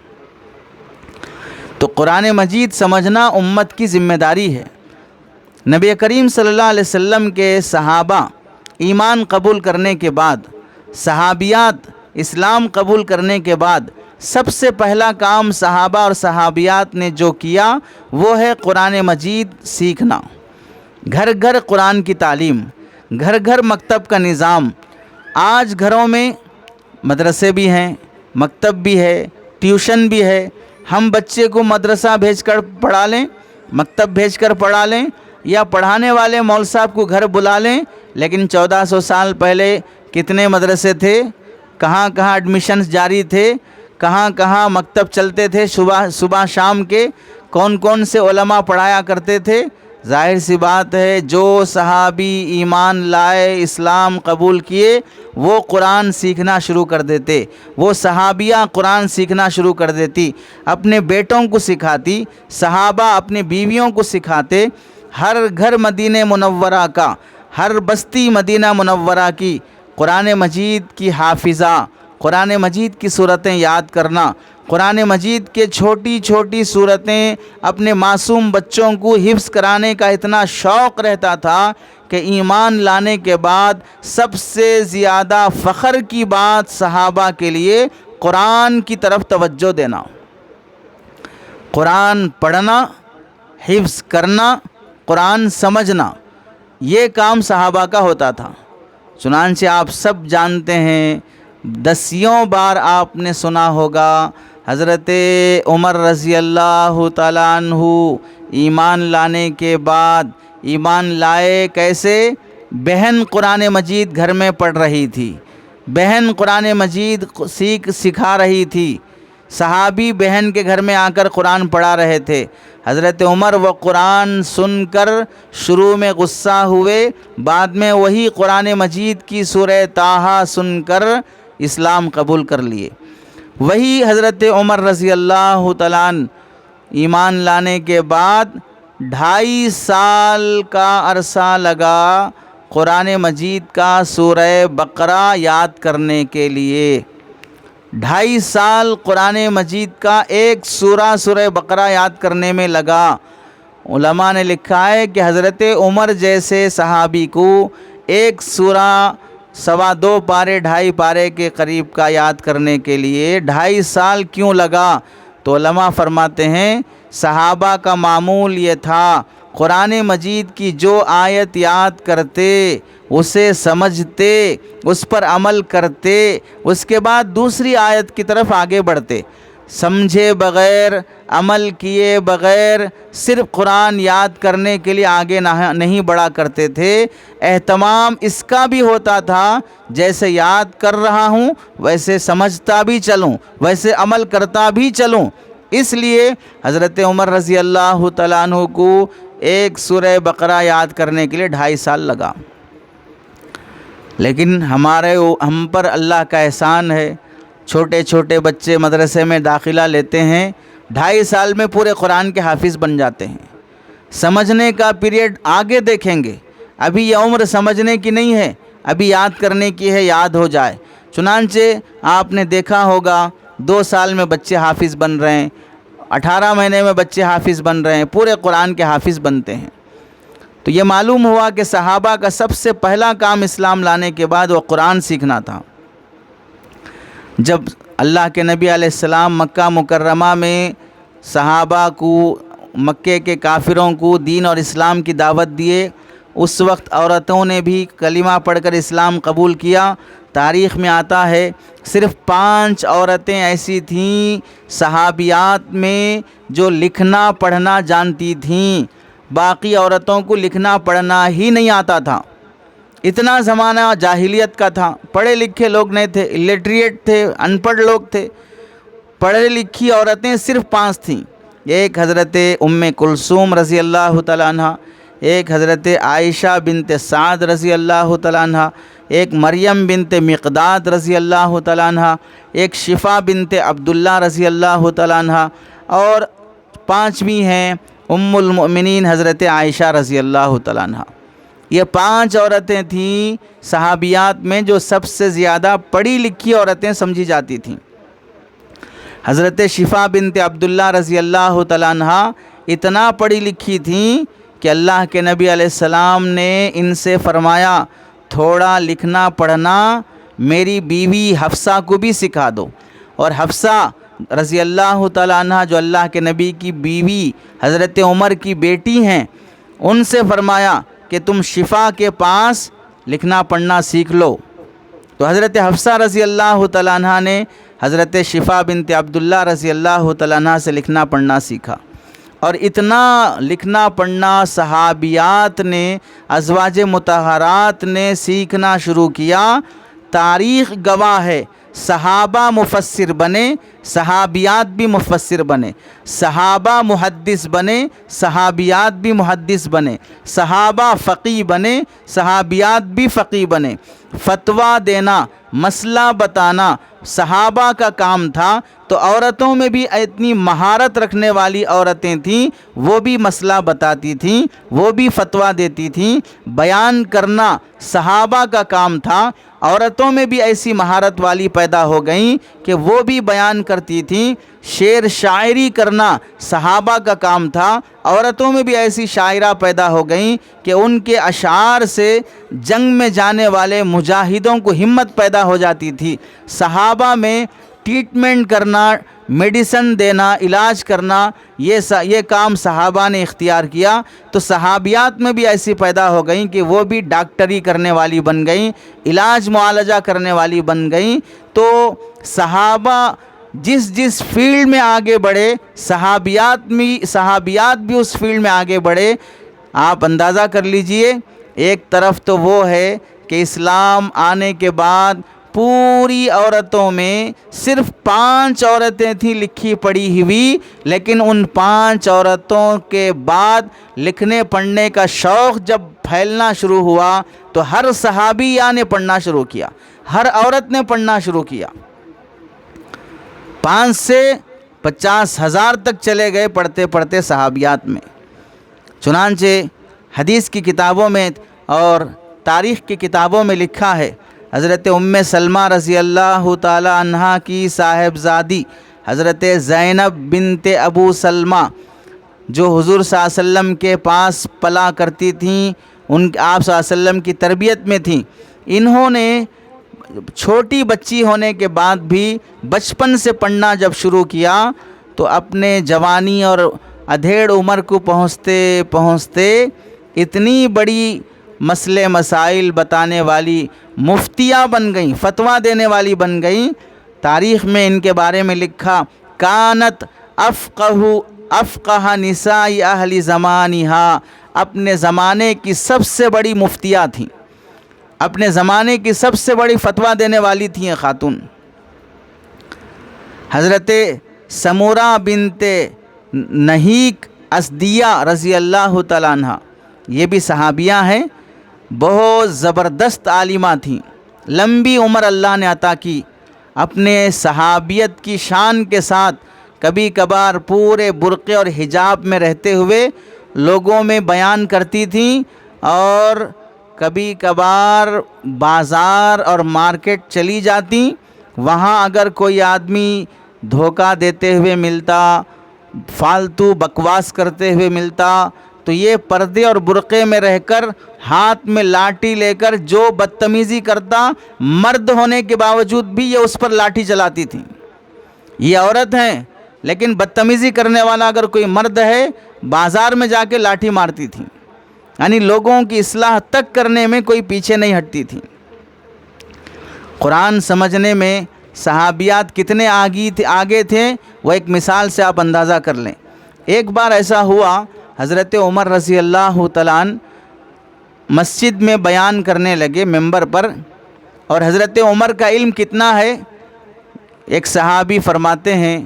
S2: تو قرآن مجید سمجھنا امت کی ذمہ داری ہے۔ نبی کریم صلی اللہ علیہ وسلم کے صحابہ ایمان قبول کرنے کے بعد، صحابیات اسلام قبول کرنے کے بعد، سب سے پہلا کام صحابہ اور صحابیات نے جو کیا وہ ہے قرآن مجید سیکھنا۔ گھر گھر قرآن کی تعلیم، گھر گھر مکتب کا نظام۔ آج گھروں میں مدرسے بھی ہیں، مکتب بھی ہے، ٹیوشن بھی ہے۔ ہم بچے کو مدرسہ بھیج کر پڑھا لیں، مکتب بھیج کر پڑھا لیں، یا پڑھانے والے مول صاحب کو گھر بلا لیں، لیکن 1400 سال پہلے کتنے مدرسے تھے، کہاں کہاں ایڈمیشنز جاری تھے، کہاں کہاں مکتب چلتے تھے صبح شام کے، کون کون سے علماء پڑھایا کرتے تھے، ظاہر سی بات ہے جو صحابی ایمان لائے، اسلام قبول کیے، وہ قرآن سیکھنا شروع کر دیتے، وہ صحابیہ قرآن سیکھنا شروع کر دیتی، اپنے بیٹوں کو سکھاتی، صحابہ اپنی بیویوں کو سکھاتے، ہر گھر مدینہ منورہ کا، ہر بستی مدینہ منورہ کی قرآن مجید کی حافظہ، قرآن مجید کی صورتیں یاد کرنا، قرآن مجید کے چھوٹی چھوٹی صورتیں اپنے معصوم بچوں کو حفظ کرانے کا اتنا شوق رہتا تھا کہ ایمان لانے کے بعد سب سے زیادہ فخر کی بات صحابہ کے لیے قرآن کی طرف توجہ دینا، قرآن پڑھنا، حفظ کرنا، قرآن سمجھنا، یہ کام صحابہ کا ہوتا تھا۔ چنانچہ آپ سب جانتے ہیں، دسیوں بار آپ نے سنا ہوگا، حضرت عمر رضی اللہ تعالیٰ عنہ ایمان لانے کے بعد، ایمان لائے کیسے؟ بہن قرآن مجید گھر میں پڑھ رہی تھی، بہن قرآن مجید سکھا رہی تھی، صحابی بہن کے گھر میں آ کر قرآن پڑھا رہے تھے۔ حضرت عمر وہ قرآن سن کر شروع میں غصہ ہوئے، بعد میں وہی قرآن مجید کی سورہ طٰہٰ سن کر اسلام قبول کر لیے۔ وہی حضرت عمر رضی اللہ تعالیٰ عنہ ایمان لانے کے بعد 2.5 سال کا عرصہ لگا قرآن مجید کا سورہ بقرہ یاد کرنے کے لیے۔ 2.5 سال قرآن مجید کا ایک سورہ بقرہ یاد کرنے میں لگا۔ علماء نے لکھا ہے کہ حضرت عمر جیسے صحابی کو ایک سورہ 2.25 پارے 2.5 پارے کے قریب کا یاد کرنے کے لیے 2.5 سال کیوں لگا؟ تو علماء فرماتے ہیں صحابہ کا معمول یہ تھا، قرآن مجید کی جو آیت یاد کرتے، اسے سمجھتے، اس پر عمل کرتے، اس کے بعد دوسری آیت کی طرف آگے بڑھتے، سمجھے بغیر، عمل کیے بغیر صرف قرآن یاد کرنے کے لیے آگے نہیں بڑھا کرتے تھے۔ اہتمام اس کا بھی ہوتا تھا جیسے یاد کر رہا ہوں ویسے سمجھتا بھی چلوں، ویسے عمل کرتا بھی چلوں۔ اس لیے حضرت عمر رضی اللہ تعالیٰ عنہ کو ایک سورہ بقرہ یاد کرنے کے لیے 2.5 سال لگا۔ لیکن ہم پر اللہ کا احسان ہے، چھوٹے چھوٹے بچے مدرسے میں داخلہ لیتے ہیں، 2.5 سال میں پورے قرآن کے حافظ بن جاتے ہیں۔ سمجھنے کا پیریڈ آگے دیکھیں گے، ابھی یہ عمر سمجھنے کی نہیں ہے، ابھی یاد کرنے کی ہے، یاد ہو جائے۔ چنانچہ آپ نے دیکھا ہوگا 2 سال میں بچے حافظ بن رہے ہیں، 18 مہینے میں بچے حافظ بن رہے ہیں، پورے قرآن کے حافظ بنتے ہیں۔ تو یہ معلوم ہوا کہ صحابہ کا سب سے پہلا کام اسلام لانے کے بعد وہ قرآن سیکھنا تھا۔ جب اللہ کے نبی علیہ السلام مکہ مکرمہ میں صحابہ کو، مکے کے کافروں کو دین اور اسلام کی دعوت دیے، اس وقت عورتوں نے بھی کلمہ پڑھ کر اسلام قبول کیا۔ تاریخ میں آتا ہے صرف 5 عورتیں ایسی تھیں صحابیات میں جو لکھنا پڑھنا جانتی تھیں، باقی عورتوں کو لکھنا پڑھنا ہی نہیں آتا تھا۔ اتنا زمانہ جاہلیت کا تھا، پڑھے لکھے لوگ نہیں تھے، الٹریٹ تھے، ان پڑھ لوگ تھے۔ پڑھی لکھی عورتیں صرف 5 تھیں، ایک حضرت ام کلثوم رضی اللہ تعالیٰ عنہ، ایک حضرت عائشہ بنت سعد رضی اللہ تعالیٰ عنہ، ایک مریم بنت مقداد رضی اللہ تعالیٰ عنہ، ایک شفا بنت عبداللہ رضی اللہ تعالیٰ عنہ، اور 5ویں ہیں ام المؤمنین حضرت عائشہ رضی اللہ تعالیٰ عنہ۔ یہ 5 عورتیں تھیں صحابیات میں جو سب سے زیادہ پڑھی لکھی عورتیں سمجھی جاتی تھیں۔ حضرت شفا بنت عبداللہ رضی اللہ تعالیٰ عنہ اتنا پڑھی لکھی تھیں کہ اللہ کے نبی علیہ السلام نے ان سے فرمایا تھوڑا لکھنا پڑھنا میری بیوی حفصہ کو بھی سکھا دو۔ اور حفصہ رضی اللہ تعالیٰ عنہ جو اللہ کے نبی کی بیوی حضرت عمر کی بیٹی ہیں، ان سے فرمایا کہ تم شفا کے پاس لکھنا پڑھنا سیکھ لو۔ تو حضرت حفصہ رضی اللہ تعالیٰ عنہ نے حضرت شفا بنت عبداللہ رضی اللہ تعالیٰ عنہ سے لکھنا پڑھنا سیکھا، اور اتنا لکھنا پڑھنا صحابیات نے، ازواج مطہرات نے سیکھنا شروع کیا۔ تاریخ گواہ ہے صحابہ مفسر بنے صحابیات بھی مفسر بنے، صحابہ محدث بنے، صحابیات بھی محدث بنے، صحابہ فقی بنے، صحابیات بھی فقی بنے۔ فتویٰ دینا، مسئلہ بتانا صحابہ کا کام تھا، تو عورتوں میں بھی اتنی مہارت رکھنے والی عورتیں تھیں، وہ بھی مسئلہ بتاتی تھیں، وہ بھی فتویٰ دیتی تھیں۔ بیان کرنا صحابہ کا کام تھا، عورتوں میں بھی ایسی مہارت والی پیدا ہو گئیں کہ وہ بھی بیان کرتی تھیں۔ شعر شاعری کرنا صحابہ کا کام تھا، عورتوں میں بھی ایسی شاعرہ پیدا ہو گئیں کہ ان کے اشعار سے جنگ میں جانے والے مجاہدوں کو ہمت پیدا ہو جاتی تھی۔ صحابہ میں ٹریٹمنٹ کرنا، میڈیسن دینا، علاج کرنا، یہ کام صحابہ نے اختیار کیا، تو صحابیات میں بھی ایسی پیدا ہو گئیں کہ وہ بھی ڈاکٹری کرنے والی بن گئیں، علاج معالجہ کرنے والی بن گئیں۔ تو صحابہ جس فیلڈ میں آگے بڑھے، صحابیات بھی اس فیلڈ میں آگے بڑھے۔ آپ اندازہ کر لیجئے، ایک طرف تو وہ ہے کہ اسلام آنے کے بعد پوری عورتوں میں صرف 5 عورتیں تھیں لکھی پڑھی ہوئی، لیکن ان 5 عورتوں کے بعد لکھنے پڑھنے کا شوق جب پھیلنا شروع ہوا تو ہر صحابیہ نے پڑھنا شروع کیا، ہر عورت نے پڑھنا شروع کیا۔ 5 سے 50,000 تک چلے گئے پڑھتے پڑھتے صحابیات میں۔ چنانچہ حدیث کی کتابوں میں اور تاریخ کی کتابوں میں لکھا ہے، حضرت ام سلمہ رضی اللہ تعالی عنہا کی صاحبزادی حضرت زینب بنت ابو سلمہ، جو حضور صلی اللہ علیہ وسلم کے پاس پلا کرتی تھیں، آپ صلی اللہ علیہ وسلم کی تربیت میں تھیں، انہوں نے چھوٹی بچی ہونے کے بعد بھی بچپن سے پڑھنا جب شروع کیا تو اپنے جوانی اور ادھیڑ عمر کو پہنچتے پہنچتے اتنی بڑی مسئلے مسائل بتانے والی مفتیہ بن گئیں، فتویٰ دینے والی بن گئیں۔ تاریخ میں ان کے بارے میں لکھا، کانت افقہ نساء اہل زمانہا، اپنے زمانے کی سب سے بڑی مفتیہ تھیں، اپنے زمانے کی سب سے بڑی فتویٰ دینے والی تھیں یہ خاتون۔ حضرت سمورہ بنت نہیک اسدیہ رضی اللہ تعالیٰ عنہ، یہ بھی صحابیہ ہیں، بہت زبردست عالمہ تھیں، لمبی عمر اللہ نے عطا کی، اپنے صحابیت کی شان کے ساتھ کبھی کبھار پورے برقعے اور حجاب میں رہتے ہوئے لوگوں میں بیان کرتی تھیں، اور کبھی کبھار بازار اور مارکیٹ چلی جاتی، وہاں اگر کوئی آدمی دھوکہ دیتے ہوئے ملتا، فالتو بکواس کرتے ہوئے ملتا، تو یہ پردے اور برقعے میں رہ کر ہاتھ میں لاٹھی لے کر جو بدتمیزی کرتا، مرد ہونے کے باوجود بھی یہ اس پر لاٹھی چلاتی تھیں۔ یہ عورت ہیں لیکن بدتمیزی کرنے والا اگر کوئی مرد ہے، بازار میں جا کے لاٹھی مارتی تھیں، یعنی لوگوں کی اصلاح تک کرنے میں کوئی پیچھے نہیں ہٹتی تھیں۔ قرآن سمجھنے میں صحابیات کتنے آگے تھے، وہ ایک مثال سے آپ اندازہ کر لیں۔ ایک بار ایسا ہوا، حضرت عمر رضی اللہ تعالیٰ عنہ مسجد میں بیان کرنے لگے ممبر پر، اور حضرت عمر کا علم کتنا ہے، ایک صحابی فرماتے ہیں،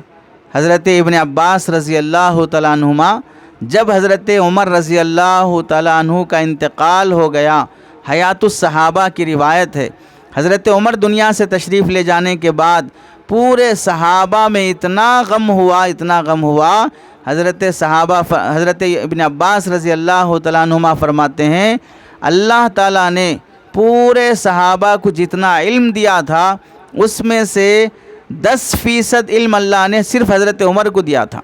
S2: حضرت ابن عباس رضی اللہ تعالیٰ عنہما، جب حضرت عمر رضی اللہ تعالیٰ عنہ کا انتقال ہو گیا، حیات الصحابہ کی روایت ہے، حضرت عمر دنیا سے تشریف لے جانے کے بعد پورے صحابہ میں اتنا غم ہوا، حضرت ابن عباس رضی اللہ تعالیٰ عنہما فرماتے ہیں، اللہ تعالیٰ نے پورے صحابہ کو جتنا علم دیا تھا اس میں سے 10% علم اللہ نے صرف حضرت عمر کو دیا تھا،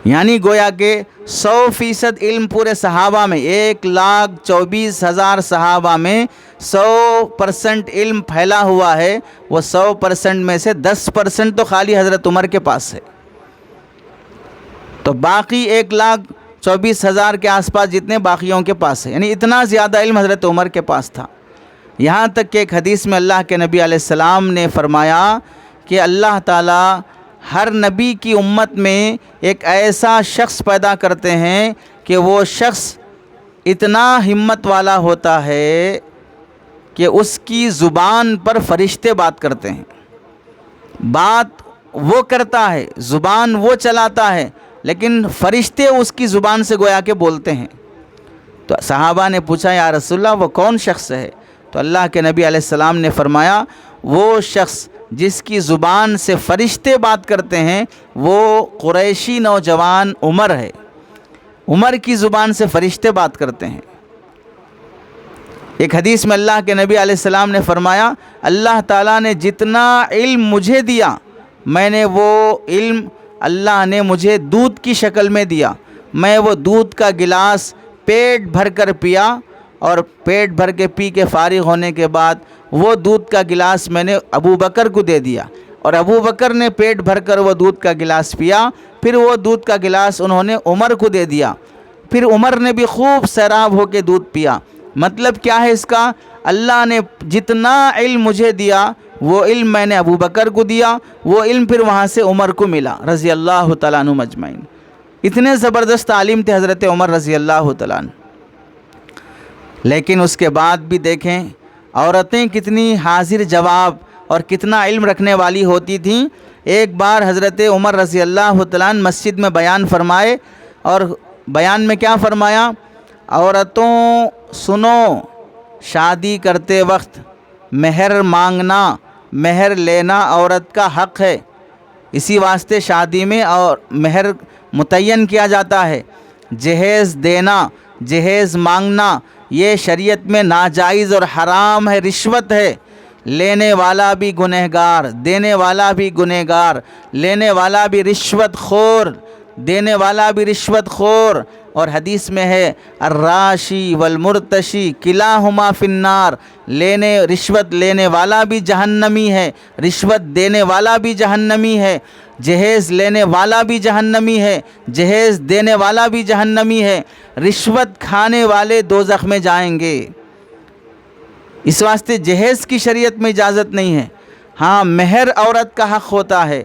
S2: یعنی گویا کہ 100% علم پورے صحابہ میں، 1,24,000 صحابہ میں 100% علم پھیلا ہوا ہے، وہ 100% میں سے 10% تو خالی حضرت عمر کے پاس ہے، تو باقی 1,24,000 کے آس پاس جتنے باقیوں کے پاس ہے، یعنی اتنا زیادہ علم حضرت عمر کے پاس تھا۔ یہاں تک کہ ایک حدیث میں اللہ کے نبی علیہ السلام نے فرمایا کہ اللہ تعالیٰ ہر نبی کی امت میں ایک ایسا شخص پیدا کرتے ہیں کہ وہ شخص اتنا ہمت والا ہوتا ہے کہ اس کی زبان پر فرشتے بات کرتے ہیں، بات وہ کرتا ہے، زبان وہ چلاتا ہے، لیکن فرشتے اس کی زبان سے گویا کہ بولتے ہیں۔ تو صحابہ نے پوچھا یا رسول اللہ وہ کون شخص ہے؟ تو اللہ کے نبی علیہ السلام نے فرمایا وہ شخص جس کی زبان سے فرشتے بات کرتے ہیں وہ قریشی نوجوان عمر ہے۔ عمر کی زبان سے فرشتے بات کرتے ہیں۔ ایک حدیث میں اللہ کے نبی علیہ السلام نے فرمایا اللہ تعالیٰ نے جتنا علم مجھے دیا، میں نے وہ علم اللہ نے مجھے دودھ کی شکل میں دیا، میں وہ دودھ کا گلاس پیٹ بھر کر پیا، اور پیٹ بھر کے پی کے فارغ ہونے کے بعد وہ دودھ کا گلاس میں نے ابو بکر کو دے دیا، اور ابو بکر نے پیٹ بھر کر وہ دودھ کا گلاس پیا، پھر وہ دودھ کا گلاس انہوں نے عمر کو دے دیا، پھر عمر نے بھی خوب سیراب ہو کے دودھ پیا۔ مطلب کیا ہے اس کا؟ اللہ نے جتنا علم مجھے دیا وہ علم میں نے ابو بکر کو دیا، وہ علم پھر وہاں سے عمر کو ملا رضی اللہ تعالیٰ عنہ مجمعین۔ اتنے زبردست عالم تھے حضرت عمر رضی اللہ تعالیٰ عنہ۔ لیکن اس کے بعد بھی دیکھیں عورتیں کتنی حاضر جواب اور کتنا علم رکھنے والی ہوتی تھیں۔ ایک بار حضرت عمر رضی اللہ تعالیٰ عنہ مسجد میں بیان فرمائے، اور بیان میں کیا فرمایا؟ عورتوں سنو، شادی کرتے وقت مہر مانگنا، مہر لینا عورت کا حق ہے، اسی واسطے شادی میں اور مہر متعین کیا جاتا ہے۔ جہیز دینا، جہیز مانگنا یہ شریعت میں ناجائز اور حرام ہے، رشوت ہے۔ لینے والا بھی گنہگار، دینے والا بھی گنہگار، لینے والا بھی رشوت خور، دینے والا بھی رشوت خور۔ اور حدیث میں ہے الراشی والمرتشی کلاہما فی النار، رشوت لینے والا بھی جہنمی ہے، رشوت دینے والا بھی جہنمی ہے، جہیز لینے والا بھی جہنمی ہے، جہیز دینے والا بھی جہنمی ہے، رشوت کھانے والے دوزخ میں جائیں گے۔ اس واسطے جہیز کی شریعت میں اجازت نہیں ہے۔ ہاں مہر عورت کا حق ہوتا ہے۔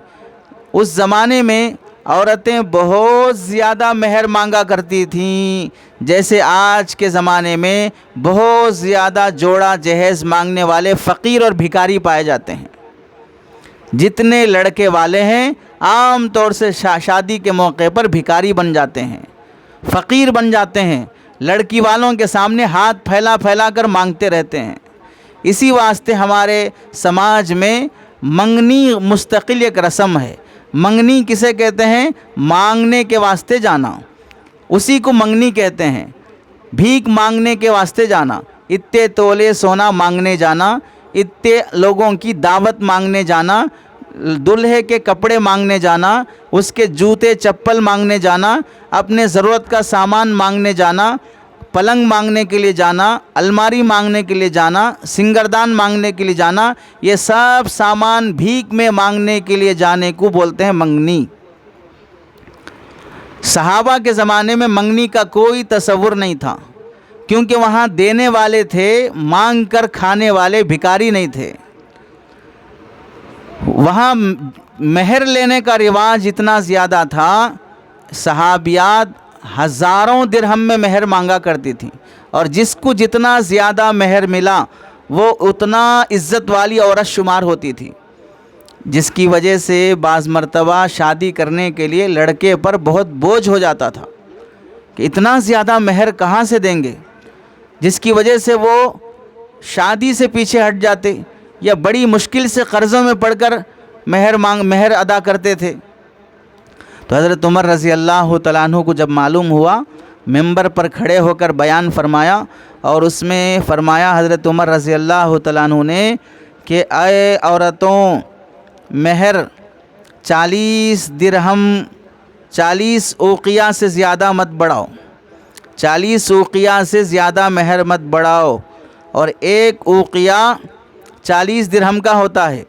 S2: اس زمانے میں عورتیں بہت زیادہ مہر مانگا کرتی تھیں، جیسے آج کے زمانے میں بہت زیادہ جوڑا جہیز مانگنے والے فقیر اور بھکاری پائے جاتے ہیں۔ جتنے لڑکے والے ہیں عام طور سے شادی کے موقع پر بھکاری بن جاتے ہیں، فقیر بن جاتے ہیں، لڑکی والوں کے سامنے ہاتھ پھیلا پھیلا کر مانگتے رہتے ہیں۔ اسی واسطے ہمارے سماج میں منگنی مستقل ایک رسم ہے۔ منگنی کسے کہتے ہیں؟ مانگنے کے واسطے جانا، اسی کو منگنی کہتے ہیں۔ بھیک مانگنے کے واسطے جانا، اتنے تولے سونا مانگنے جانا، اتنے لوگوں کی دعوت مانگنے جانا، دلہے کے کپڑے مانگنے جانا، اس کے جوتے چپل مانگنے جانا، اپنے ضرورت کا سامان مانگنے جانا، پلنگ مانگنے کے لیے جانا، الماری مانگنے کے لیے جانا، سنگردان مانگنے کے لیے جانا، یہ سب سامان بھیک میں مانگنے کے لیے جانے کو بولتے ہیں منگنی۔ صحابہ کے زمانے میں منگنی کا کوئی تصور نہیں تھا، کیونکہ وہاں دینے والے تھے، مانگ کر کھانے والے بھکاری نہیں تھے۔ وہاں مہر لینے کا رواج اتنا زیادہ تھا، صحابیات ہزاروں درہم میں مہر مانگا کرتی تھیں، اور جس کو جتنا زیادہ مہر ملا وہ اتنا عزت والی عورت شمار ہوتی تھی، جس کی وجہ سے بعض مرتبہ شادی کرنے کے لیے لڑکے پر بہت بوجھ ہو جاتا تھا کہ اتنا زیادہ مہر کہاں سے دیں گے، جس کی وجہ سے وہ شادی سے پیچھے ہٹ جاتے یا بڑی مشکل سے قرضوں میں پڑ کر مہر ادا کرتے تھے۔ تو حضرت عمر رضی اللہ تعالیٰ عنہ کو جب معلوم ہوا، ممبر پر کھڑے ہو کر بیان فرمایا، اور اس میں فرمایا حضرت عمر رضی اللہ تعالیٰ عنہ نے کہ اے عورتوں، مہر 40 درہم 40 اوقیہ سے زیادہ مت بڑھاؤ، 40 اوقیہ سے زیادہ مہر مت بڑھاؤ، اور ایک اوقیہ 40 درہم کا ہوتا ہے۔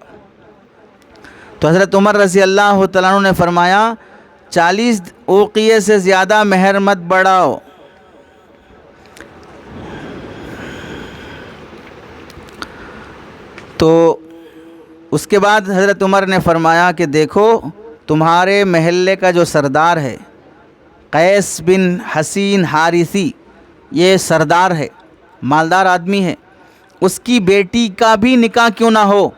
S2: تو حضرت عمر رضی اللہ تعالیٰ عنہ نے فرمایا 40 اوقیے سے زیادہ مہر مت بڑھاؤ۔ تو اس کے بعد حضرت عمر نے فرمایا کہ دیکھو تمہارے محلے کا جو سردار ہے قیس بن حسین حارثی، یہ سردار ہے، مالدار آدمی ہے، اس کی بیٹی کا بھی نکاح کیوں نہ ہو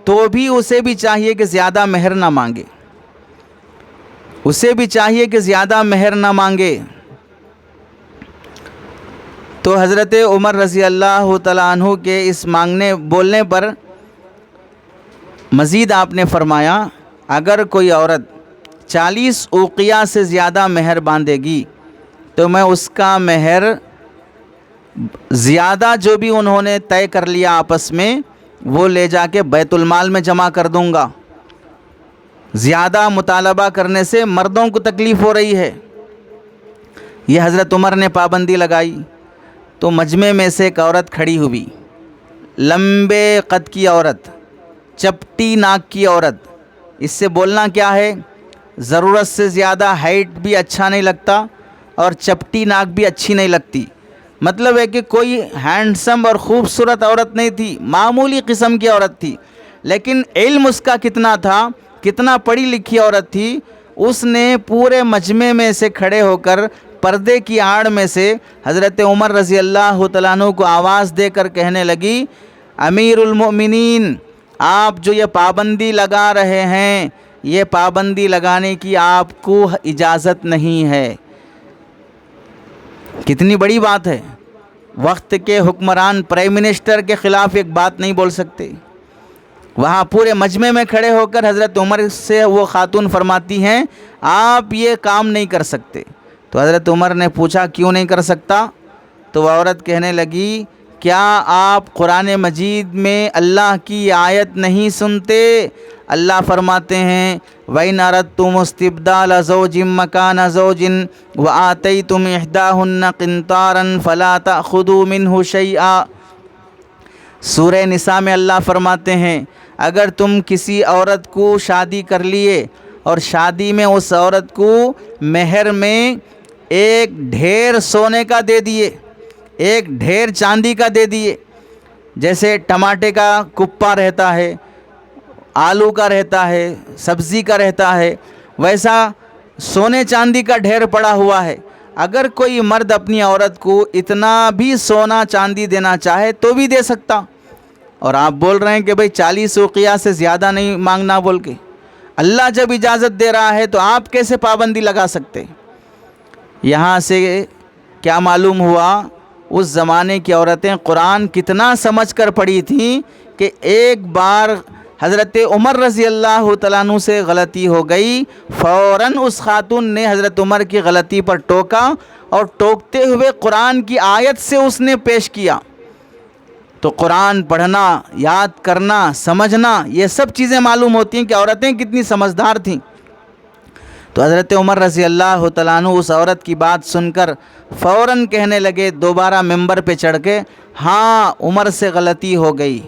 S2: تو بھی اسے بھی چاہیے کہ زیادہ مہر نہ مانگے، اسے بھی چاہیے کہ زیادہ مہر نہ مانگے۔ تو حضرت عمر رضی اللہ تعالیٰ عنہ کے اس بولنے پر مزید آپ نے فرمایا، اگر کوئی عورت 40 اوقیہ سے زیادہ مہر باندھے گی تو میں اس کا مہر زیادہ جو بھی انہوں نے طے کر لیا آپس میں وہ لے جا کے بیت المال میں جمع کر دوں گا۔ زیادہ مطالبہ کرنے سے مردوں کو تکلیف ہو رہی ہے، یہ حضرت عمر نے پابندی لگائی۔ تو مجمع میں سے ایک عورت کھڑی ہوئی، لمبے قد کی عورت، چپٹی ناک کی عورت۔ اس سے بولنا کیا ہے، ضرورت سے زیادہ ہائٹ بھی اچھا نہیں لگتا اور چپٹی ناک بھی اچھی نہیں لگتی۔ مطلب ہے کہ کوئی ہینڈسم اور خوبصورت عورت نہیں تھی، معمولی قسم کی عورت تھی، لیکن علم اس کا کتنا تھا، کتنا پڑھی لکھی عورت تھی۔ اس نے پورے مجمع میں سے کھڑے ہو کر پردے کی آڑ میں سے حضرت عمر رضی اللہ تعالیٰ عنہ کو آواز دے کر کہنے لگی، امیر المؤمنین، آپ جو یہ پابندی لگا رہے ہیں، یہ پابندی لگانے کی آپ کو اجازت نہیں ہے۔ کتنی بڑی بات ہے، وقت کے حکمران پرائم منسٹر کے خلاف ایک بات نہیں بول سکتے۔ وہاں پورے مجمع میں کھڑے ہو کر حضرت عمر سے وہ خاتون فرماتی ہیں، آپ یہ کام نہیں کر سکتے۔ تو حضرت عمر نے پوچھا کیوں نہیں کر سکتا؟ تو وہ عورت کہنے لگی، کیا آپ قرآن مجید میں اللہ کی آیت نہیں سنتے؟ اللہ فرماتے ہیں، وَإِنْ أَرَدْتُمُ اسْتِبْدَالَ زَوْجٍ مَّكَانَ زَوْجٍ وَآتَيْتُمْ إِحْدَاهُنَّ قِنطَارًا فَلَا تَأْخُذُوا مِنْهُ شَيْئًا۔ سورہ نساء میں اللہ فرماتے ہیں، اگر تم کسی عورت کو شادی کر لیے اور شادی میں اس عورت کو مہر میں ایک ڈھیر سونے کا دے دیے، ایک ڈھیر چاندی کا دے دیے، جیسے ٹماٹے کا کپا رہتا ہے، آلو کا رہتا ہے، سبزی کا رہتا ہے، ویسا سونے چاندی کا ڈھیر پڑا ہوا ہے۔ اگر کوئی مرد اپنی عورت کو اتنا بھی سونا چاندی دینا چاہے تو بھی دے سکتا، اور آپ بول رہے ہیں کہ بھئی 40 اوقیہ سے زیادہ نہیں مانگنا بول کے۔ اللہ جب اجازت دے رہا ہے تو آپ کیسے پابندی لگا سکتے؟ یہاں سے کیا معلوم ہوا، اس زمانے کی عورتیں قرآن کتنا سمجھ کر پڑھی تھیں کہ ایک بار حضرت عمر رضی اللہ تعالیٰ عنہ سے غلطی ہو گئی، فوراً اس خاتون نے حضرت عمر کی غلطی پر ٹوکا اور ٹوکتے ہوئے قرآن کی آیت سے اس نے پیش کیا۔ تو قرآن پڑھنا، یاد کرنا، سمجھنا، یہ سب چیزیں معلوم ہوتی ہیں کہ عورتیں کتنی سمجھدار تھیں۔ تو حضرت عمر رضی اللہ تعالیٰ عنہ اس عورت کی بات سن کر فوراً کہنے لگے، دوبارہ ممبر پہ چڑھ کے، ہاں عمر سے غلطی ہو گئی،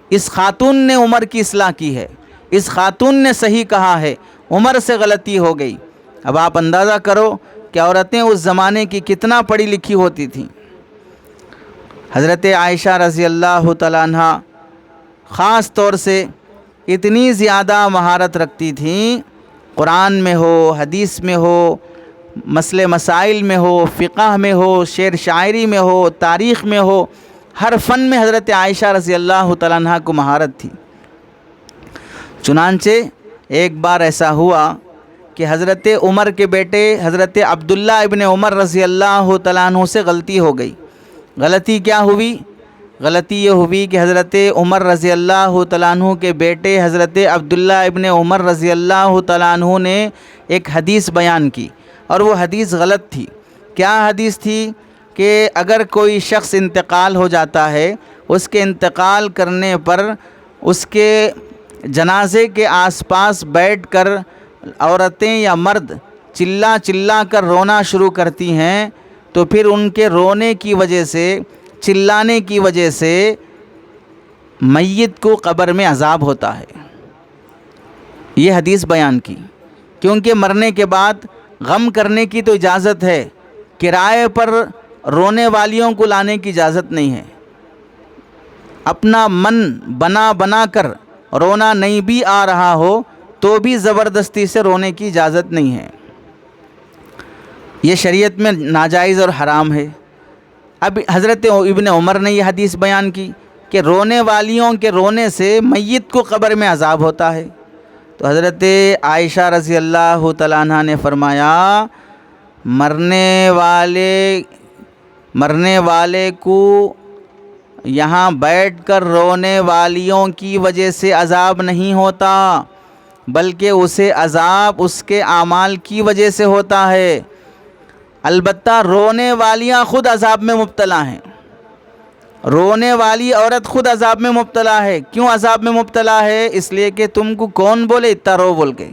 S2: اس خاتون نے عمر کی اصلاح کی ہے، اس خاتون نے صحیح کہا ہے، عمر سے غلطی ہو گئی۔ اب آپ اندازہ کرو کہ عورتیں اس زمانے کی کتنا پڑھی لکھی ہوتی تھیں۔ حضرت عائشہ رضی اللہ تعالیٰ عنہ خاص طور سے اتنی زیادہ مہارت رکھتی تھیں، قرآن میں ہو، حدیث میں ہو، مسئلے مسائل میں ہو، فقہ میں ہو، شعر شاعری میں ہو، تاریخ میں ہو، ہر فن میں حضرت عائشہ رضی اللہ تعالیٰ عنہ کو مہارت تھی۔ چنانچہ ایک بار ایسا ہوا کہ حضرت عمر کے بیٹے حضرت عبداللہ ابن عمر رضی اللہ تعالیٰ عنہ سے غلطی ہو گئی۔ غلطی کیا ہوئی؟ غلطی یہ ہوئی کہ حضرت عمر رضی اللہ تعالیٰ عنہ کے بیٹے حضرت عبداللہ ابن عمر رضی اللہ تعالیٰ عنہ نے ایک حدیث بیان کی، اور وہ حدیث غلط تھی۔ کیا حدیث تھی؟ کہ اگر کوئی شخص انتقال ہو جاتا ہے، اس کے انتقال کرنے پر اس کے جنازے کے آس پاس بیٹھ کر عورتیں یا مرد چلا چلا کر رونا شروع کرتی ہیں، تو پھر ان کے رونے کی وجہ سے، چلانے کی وجہ سے میت کو قبر میں عذاب ہوتا ہے۔ یہ حدیث بیان کی، کیونکہ مرنے کے بعد غم کرنے کی تو اجازت ہے، کرائے پر رونے والیوں کو لانے کی اجازت نہیں ہے۔ اپنا من بنا بنا کر رونا نہیں بھی آ رہا ہو تو بھی زبردستی سے رونے کی اجازت نہیں ہے، یہ شریعت میں ناجائز اور حرام ہے۔ اب حضرت ابن عمر نے یہ حدیث بیان کی، کہ رونے والیوں کے رونے سے میت کو قبر میں عذاب ہوتا ہے. تو حضرت عائشہ رضی اللہ تعالیٰ عنہ نے فرمایا مرنے والے کو یہاں بیٹھ کر رونے والیوں کی وجہ سے عذاب نہیں ہوتا، بلکہ اسے عذاب اس کے اعمال کی وجہ سے ہوتا ہے. البتہ رونے والیاں خود عذاب میں مبتلا ہیں. رونے والی عورت خود عذاب میں مبتلا ہے. کیوں عذاب میں مبتلا ہے؟ اس لیے کہ تم کو کون بولے اتنا رو بول کے؟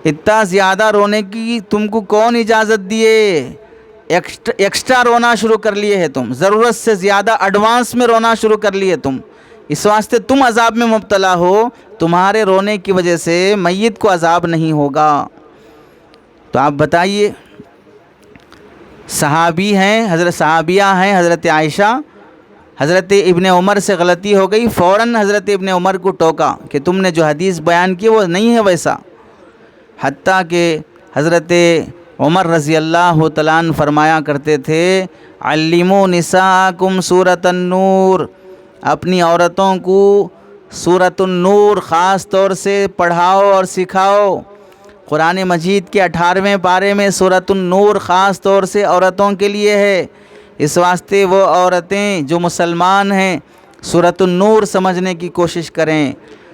S2: اتنا زیادہ رونے کی تم کو کون اجازت دیے؟ ایکسٹرا رونا شروع کر لیے ہے تم، ضرورت سے زیادہ ایڈوانس میں رونا شروع کر لیے تم. اس واسطے تم عذاب میں مبتلا ہو. تمہارے رونے کی وجہ سے میت کو عذاب نہیں ہوگا. تو آپ بتائیے، صحابی ہیں، صحابیہ ہیں حضرت عائشہ. حضرت ابن عمر سے غلطی ہو گئی، فوراً حضرت ابن عمر کو ٹوکا کہ تم نے جو حدیث بیان کی وہ نہیں ہے ویسا. حتیٰ کہ حضرت عمر رضی اللہ تعالیٰ عنہ فرمایا کرتے تھے علموا نساءکم سورۃ النور، اپنی عورتوں کو سورۃ النور خاص طور سے پڑھاؤ اور سکھاؤ. قرآن مجید کے 18ویں پارے میں سورۃ النور خاص طور سے عورتوں کے لیے ہے. اس واسطے وہ عورتیں جو مسلمان ہیں سورۃ النور سمجھنے کی کوشش کریں،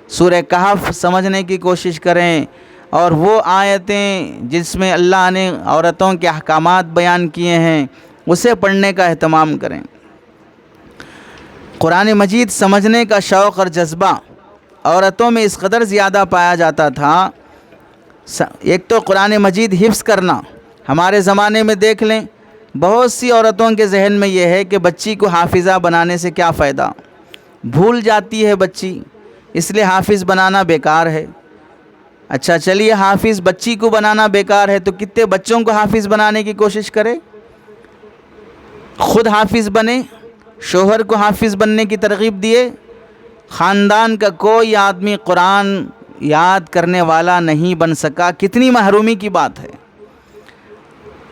S2: سورہ کہف سمجھنے کی کوشش کریں، اور وہ آیتیں جس میں اللہ نے عورتوں کے احکامات بیان کیے ہیں اسے پڑھنے کا اہتمام کریں. قرآن مجید سمجھنے کا شوق اور جذبہ عورتوں میں اس قدر زیادہ پایا جاتا تھا. ایک تو قرآن مجید حفظ کرنا. ہمارے زمانے میں دیکھ لیں، بہت سی عورتوں کے ذہن میں یہ ہے کہ بچی کو حافظہ بنانے سے کیا فائدہ، بھول جاتی ہے بچی، اس لیے حافظ بنانا بیکار ہے. اچھا چلیے، حافظ بچی کو بنانا بیکار ہے تو کتنے بچوں کو حافظ بنانے کی کوشش کرے، خود حافظ بنے، شوہر کو حافظ بننے کی ترغیب دیے. خاندان کا کوئی آدمی قرآن یاد کرنے والا نہیں بن سکا. کتنی محرومی کی بات ہے.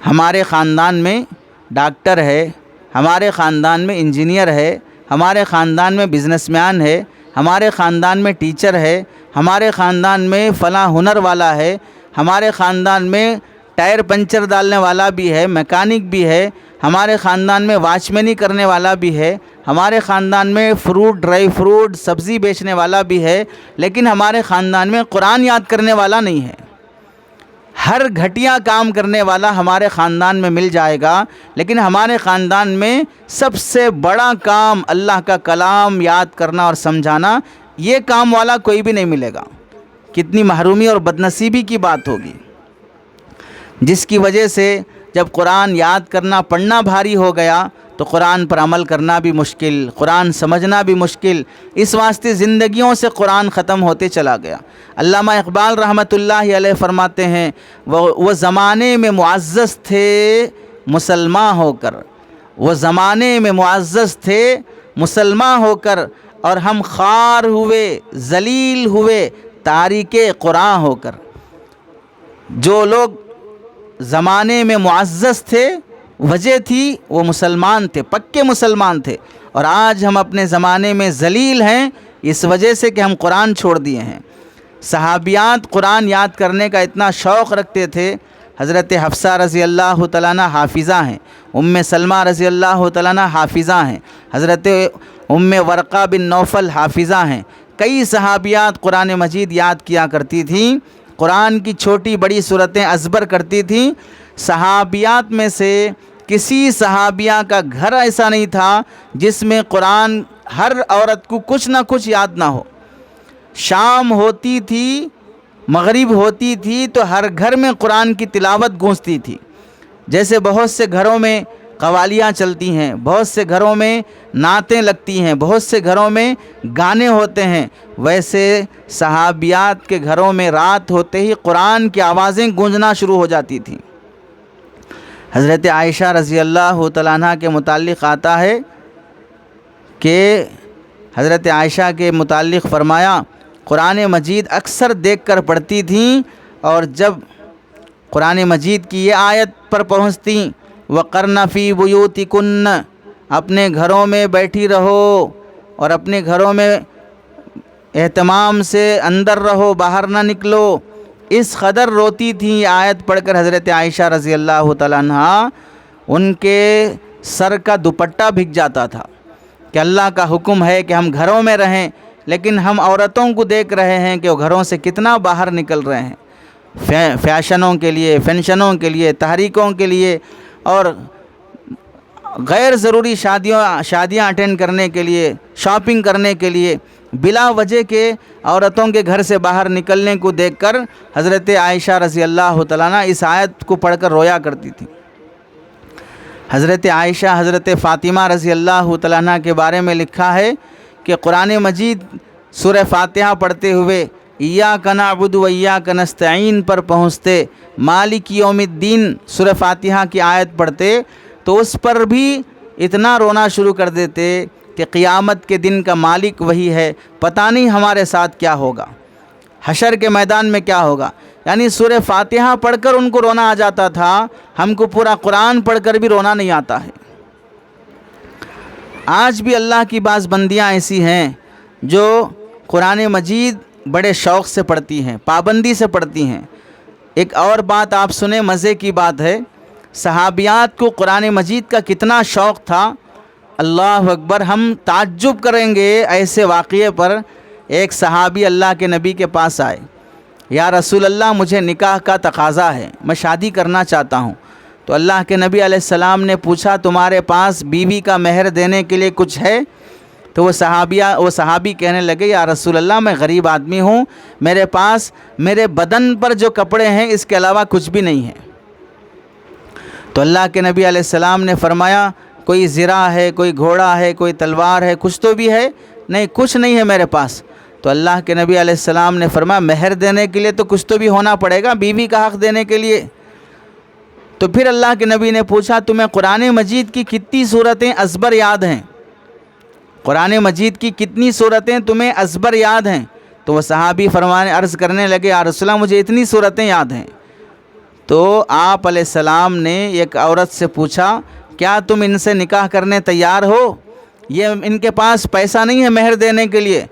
S2: ہمارے خاندان میں ڈاکٹر ہے، ہمارے خاندان میں انجینئر ہے، ہمارے خاندان میں بزنس مین ہے، ہمارے خاندان میں ٹیچر ہے، ہمارے خاندان میں فلاں ہنر والا ہے، ہمارے خاندان میں ٹائر پنچر ڈالنے والا بھی ہے، میکینک بھی ہے، ہمارے خاندان میں واچ مینی کرنے والا بھی ہے، ہمارے خاندان میں ڈرائی فروٹ سبزی بیچنے والا بھی ہے، لیکن ہمارے خاندان میں قرآن یاد کرنے والا نہیں ہے. ہر گھٹیا کام کرنے والا ہمارے خاندان میں مل جائے گا، لیکن ہمارے خاندان میں سب سے بڑا کام اللہ کا کلام یاد کرنا اور سمجھانا، یہ کام والا کوئی بھی نہیں ملے گا. کتنی محرومی اور بدنصیبی کی بات ہوگی، جس کی وجہ سے جب قرآن یاد کرنا پڑھنا بھاری ہو گیا تو قرآن پر عمل کرنا بھی مشکل، قرآن سمجھنا بھی مشکل. اس واسطے زندگیوں سے قرآن ختم ہوتے چلا گیا. علامہ اقبال رحمۃ اللہ علیہ فرماتے ہیں وہ زمانے میں معزز تھے مسلمان ہو کر، وہ زمانے میں معزز تھے مسلمان ہو کر، اور ہم خوار ہوئے ذلیل ہوئے تارک قرآن ہو کر. جو لوگ زمانے میں معزز تھے وجہ تھی وہ مسلمان تھے، پکے مسلمان تھے، اور آج ہم اپنے زمانے میں ذلیل ہیں اس وجہ سے کہ ہم قرآن چھوڑ دیے ہیں. صحابیات قرآن یاد کرنے کا اتنا شوق رکھتے تھے. حضرت حفصہ رضی اللہ تعالیٰ عنہ حافظہ ہیں، ام سلمہ رضی اللہ تعالیٰ عنہ حافظہ ہیں، حضرت ام ورقہ بن نوفل حافظہ ہیں. کئی صحابیات قرآن مجید یاد کیا کرتی تھیں، قرآن کی چھوٹی بڑی صورتیں ازبر کرتی تھیں. صحابیات میں سے کسی صحابیہ کا گھر ایسا نہیں تھا جس میں قرآن ہر عورت کو کچھ نہ کچھ یاد نہ ہو. شام ہوتی تھی، مغرب ہوتی تھی تو ہر گھر میں قرآن کی تلاوت گونجتی تھی. جیسے بہت سے گھروں میں قوالیاں چلتی ہیں، بہت سے گھروں میں نعتیں لگتی ہیں، بہت سے گھروں میں گانے ہوتے ہیں، ویسے صحابیات کے گھروں میں رات ہوتے ہی قرآن کی آوازیں گونجنا شروع ہو جاتی تھیں. حضرت عائشہ رضی اللہ تعالیٰ عنہ کے متعلق آتا ہے کہ حضرت عائشہ کے متعلق فرمایا قرآن مجید اکثر دیکھ کر پڑھتی تھیں، اور جب قرآن مجید کی یہ آیت پر پہنچتیں وَقَرْنَ فِي بُيُوتِكُنَّ، اپنے گھروں میں بیٹھی رہو، اور اپنے گھروں میں اہتمام سے اندر رہو، باہر نہ نکلو، اس قدر روتی تھیں۔ یہ آیت پڑھ کر حضرت عائشہ رضی اللہ تعالیٰ عنہ ان کے سر کا دوپٹہ بھگ جاتا تھا کہ اللہ کا حکم ہے کہ ہم گھروں میں رہیں، لیکن ہم عورتوں کو دیکھ رہے ہیں کہ وہ گھروں سے کتنا باہر نکل رہے ہیں، فیشنوں کے لیے، فنکشنوں کے لیے، تحریکوں کے لیے، اور غیر ضروری شادیاں اٹینڈ کرنے کے لیے، شاپنگ کرنے کے لیے، بلا وجہ کے عورتوں کے گھر سے باہر نکلنے کو دیکھ کر حضرت عائشہ رضی اللہ تعالیٰ عنہ اس آیت کو پڑھ کر رویا کرتی تھی۔ حضرت عائشہ حضرت فاطمہ رضی اللہ تعالیٰ عنہ کے بارے میں لکھا ہے کہ قرآن مجید سورہ فاتحہ پڑھتے ہوئے ایاک نعبد و ایاک نستعین پر پہنچتے، مالک یوم الدین سورہ فاتحہ کی آیت پڑھتے تو اس پر بھی اتنا رونا شروع کر دیتے کہ قیامت کے دن کا مالک وہی ہے، پتہ نہیں ہمارے ساتھ کیا ہوگا، حشر کے میدان میں کیا ہوگا۔ یعنی سورہ فاتحہ پڑھ کر ان کو رونا آ جاتا تھا، ہم کو پورا قرآن پڑھ کر بھی رونا نہیں آتا ہے۔ آج بھی اللہ کی بعض بندیاں ایسی ہیں جو قرآن مجید بڑے شوق سے پڑھتی ہیں، پابندی سے پڑھتی ہیں۔ ایک اور بات آپ سنیں، مزے کی بات ہے، صحابیات کو قرآن مجید کا کتنا شوق تھا، اللہ اکبر۔ ہم تعجب کریں گے ایسے واقعے پر۔ ایک صحابی اللہ کے نبی کے پاس آئے، یا رسول اللہ مجھے نکاح کا تقاضا ہے، میں شادی کرنا چاہتا ہوں۔ تو اللہ کے نبی علیہ السلام نے پوچھا تمہارے پاس بیوی کا مہر دینے کے لیے کچھ ہے؟ تو وہ صحابی کہنے لگے یا رسول اللہ میں غریب آدمی ہوں، میرے پاس میرے بدن پر جو کپڑے ہیں اس کے علاوہ کچھ بھی نہیں ہے۔ تو اللہ کے نبی علیہ السلام نے فرمایا کوئی زرہ ہے، کوئی گھوڑا ہے، کوئی تلوار ہے، کچھ تو بھی ہے؟ نہیں، کچھ نہیں ہے میرے پاس۔ تو اللہ کے نبی علیہ السلام نے فرمایا مہر دینے کے لیے تو کچھ تو بھی ہونا پڑے گا، بیوی کا حق دینے کے لیے۔ تو پھر اللہ کے نبی نے پوچھا تمہیں قرآن مجید کی کتنی سورتیں ازبر یاد ہیں؟ قرآن مجید کی کتنی سورتیں تمہیں ازبر یاد ہیں؟ تو وہ صحابی عرض کرنے لگے یا رسول اللہ مجھے اتنی سورتیں یاد ہیں۔ تو آپ علیہ السلام نے ایک عورت سے پوچھا کیا تم ان سے نکاح کرنے تیار ہو؟ یہ ان کے پاس پیسہ نہیں ہے مہر دینے کے لیے،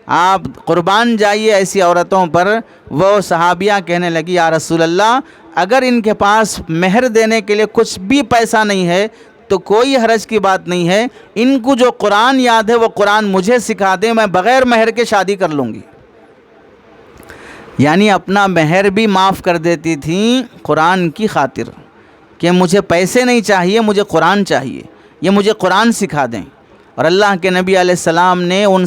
S2: آپ قربان جائیے ایسی عورتوں پر۔ وہ صحابیہ کہنے لگی یا رسول اللہ اگر ان کے پاس مہر دینے کے لیے کچھ بھی پیسہ نہیں ہے تو کوئی حرج کی بات نہیں ہے، ان کو جو قرآن یاد ہے وہ قرآن مجھے سکھا دیں، میں بغیر مہر کے شادی کر لوں گی۔ یعنی اپنا مہر بھی معاف کر دیتی تھیں قرآن کی خاطر کہ مجھے پیسے نہیں چاہیے، مجھے قرآن چاہیے، یہ مجھے قرآن سکھا دیں۔ اور اللہ کے نبی علیہ السلام نے ان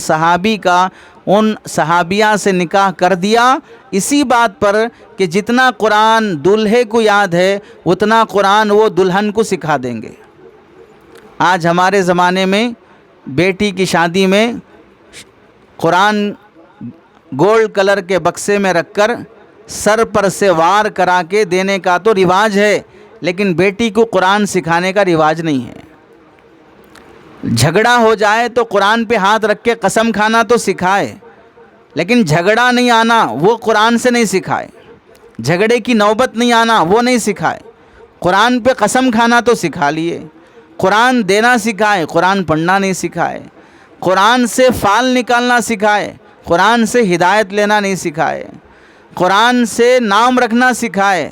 S2: صحابیہ سے نکاح کر دیا اسی بات پر کہ جتنا قرآن دولہے کو یاد ہے اتنا قرآن وہ دلہن کو سکھا دیں گے۔ آج ہمارے زمانے میں بیٹی کی شادی میں قرآن گولڈ کلر کے بکسے میں رکھ کر سر پر سے وار کرا کے دینے کا تو رواج ہے، لیکن بیٹی کو قرآن سکھانے کا رواج نہیں ہے۔ جھگڑا ہو جائے تو قرآن پہ ہاتھ رکھ کے قسم کھانا تو سکھائے، لیکن جھگڑا نہیں آنا وہ قرآن سے نہیں سکھائے، جھگڑے کی نوبت نہیں آنا وہ نہیں سکھائے۔ قرآن پہ قسم کھانا تو سکھا لیے، قرآن دینا سکھائے، قرآن پڑھنا نہیں سکھائے، قرآن سے فال نکالنا سکھائے، قرآن سے ہدایت لینا نہیں سکھائے، قرآن سے نام رکھنا سکھائے،